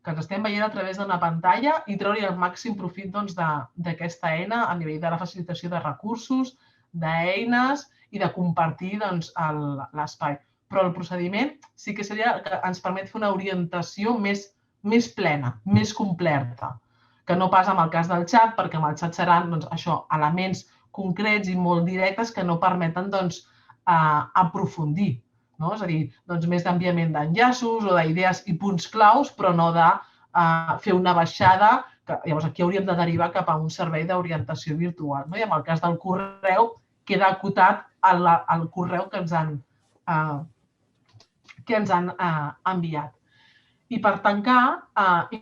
que ens estem veient a través d'una pantalla i treure el màxim profit d'aquesta eina a nivell de la facilitació de recursos, d'eines i de compartir l'espai. Però el procediment sí que seria el que ens permet fer una orientació més plena, més completa, que no pas amb el cas del xat, perquè amb el xat seran elements concrets i molt directes que no permeten aprofundir. És a dir, més d'enviament d'enllaços o d'idees i punts claus, però no de fer una baixada, que llavors aquí hauríem de derivar cap a un servei d'orientació virtual. I en el cas del correu queda acotat al correu que ens han enviat. I per tancar,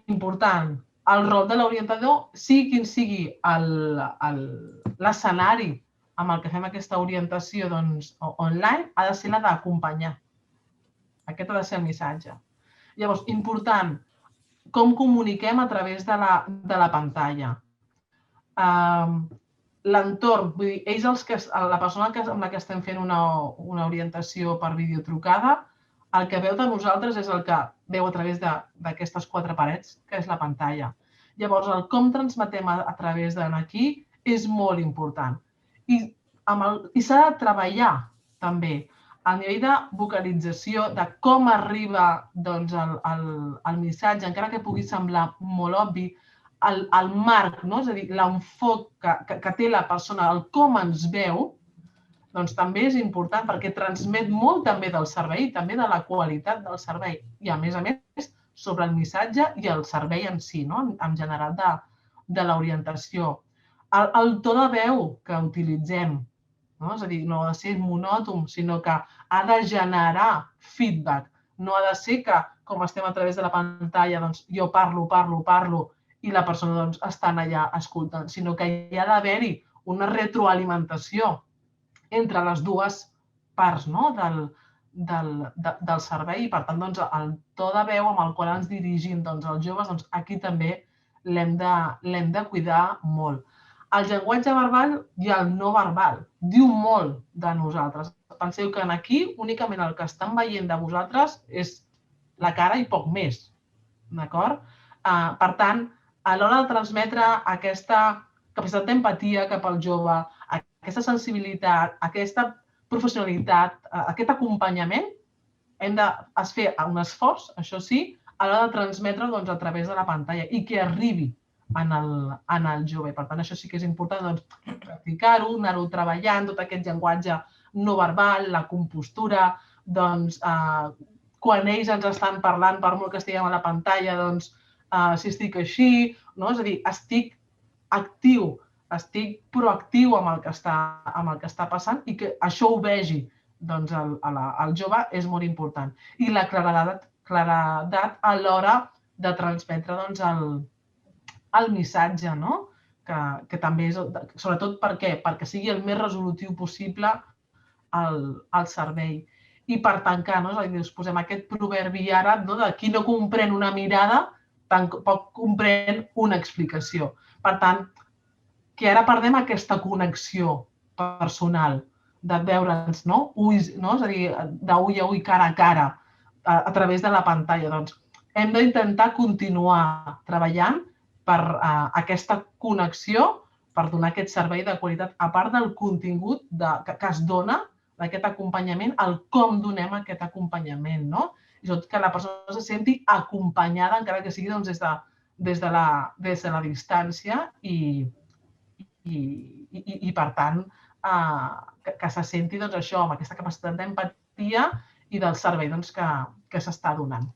important, el rol de l'orientador, sigui quin sigui l'escenari amb el que fem aquesta orientació online, ha de ser la d'acompanyar. Aquest ha de ser el missatge. Llavors, important, com comuniquem a través de la pantalla. L'entorn, vull dir, la persona amb la que estem fent una orientació per videotrucada, el que veu de nosaltres és el que veu a través d'aquestes 4 parets, que és la pantalla. Llavors, el com transmetem a través d'aquí és molt important. I s'ha de treballar també al nivell de vocalització, de com arriba el missatge, encara que pugui semblar molt obvi, el marc, és a dir, l'enfoc que té la persona, el com ens veu, doncs també és important perquè transmet molt també del servei, també de la qualitat del servei i, a més, sobre el missatge i el servei en si, en general de l'orientació. El to de veu que utilitzem, és a dir, no ha de ser monòton, sinó que ha de generar feedback. No ha de ser que, com estem a través de la pantalla, jo parlo i la persona està allà escoltant, sinó que hi ha d'haver-hi una retroalimentació entre les dues parts del servei i, per tant, el to de veu amb el qual ens dirigim als joves, aquí també l'hem de cuidar molt. El llenguatge verbal i el no verbal diu molt de nosaltres. Penseu que aquí únicament el que estan veient de vosaltres és la cara i poc més. D'acord? Per tant, a l'hora de transmetre aquesta capacitat d'empatia cap al jove, aquesta sensibilitat, aquesta professionalitat, aquest acompanyament, hem de fer un esforç, això sí, a l'hora de transmetre a través de la pantalla i que arribi en el jove. Per tant, això sí que és important practicar-ho, anar-ho treballant, tot aquest llenguatge no verbal, la compostura, quan ells ens estan parlant, per molt que estiguem a la pantalla, si estic així, és a dir, estic actiu, estic proactiu amb el que està passant i que això ho vegi el jove és molt important. I la claredat a l'hora de transmetre el missatge, que també és, sobretot per què? Perquè sigui el més resolutiu possible el servei. I per tancar, us posem aquest proverbi àrab de qui no comprèn una mirada, tampoc comprèn una explicació. Per tant, que ara perdem aquesta connexió personal de veure'ns, ulls, és a dir, d'ull a ull, cara a cara, a través de la pantalla. Doncs hem d'intentar continuar treballant per aquesta connexió, per donar aquest servei de qualitat, a part del contingut que es dona, d'aquest acompanyament, el com donem aquest acompanyament, i sobretot que la persona se senti acompanyada, encara que sigui des de la distància i per tant, que se senti això, amb aquesta capacitat d'empatia i del servei que s'està donant.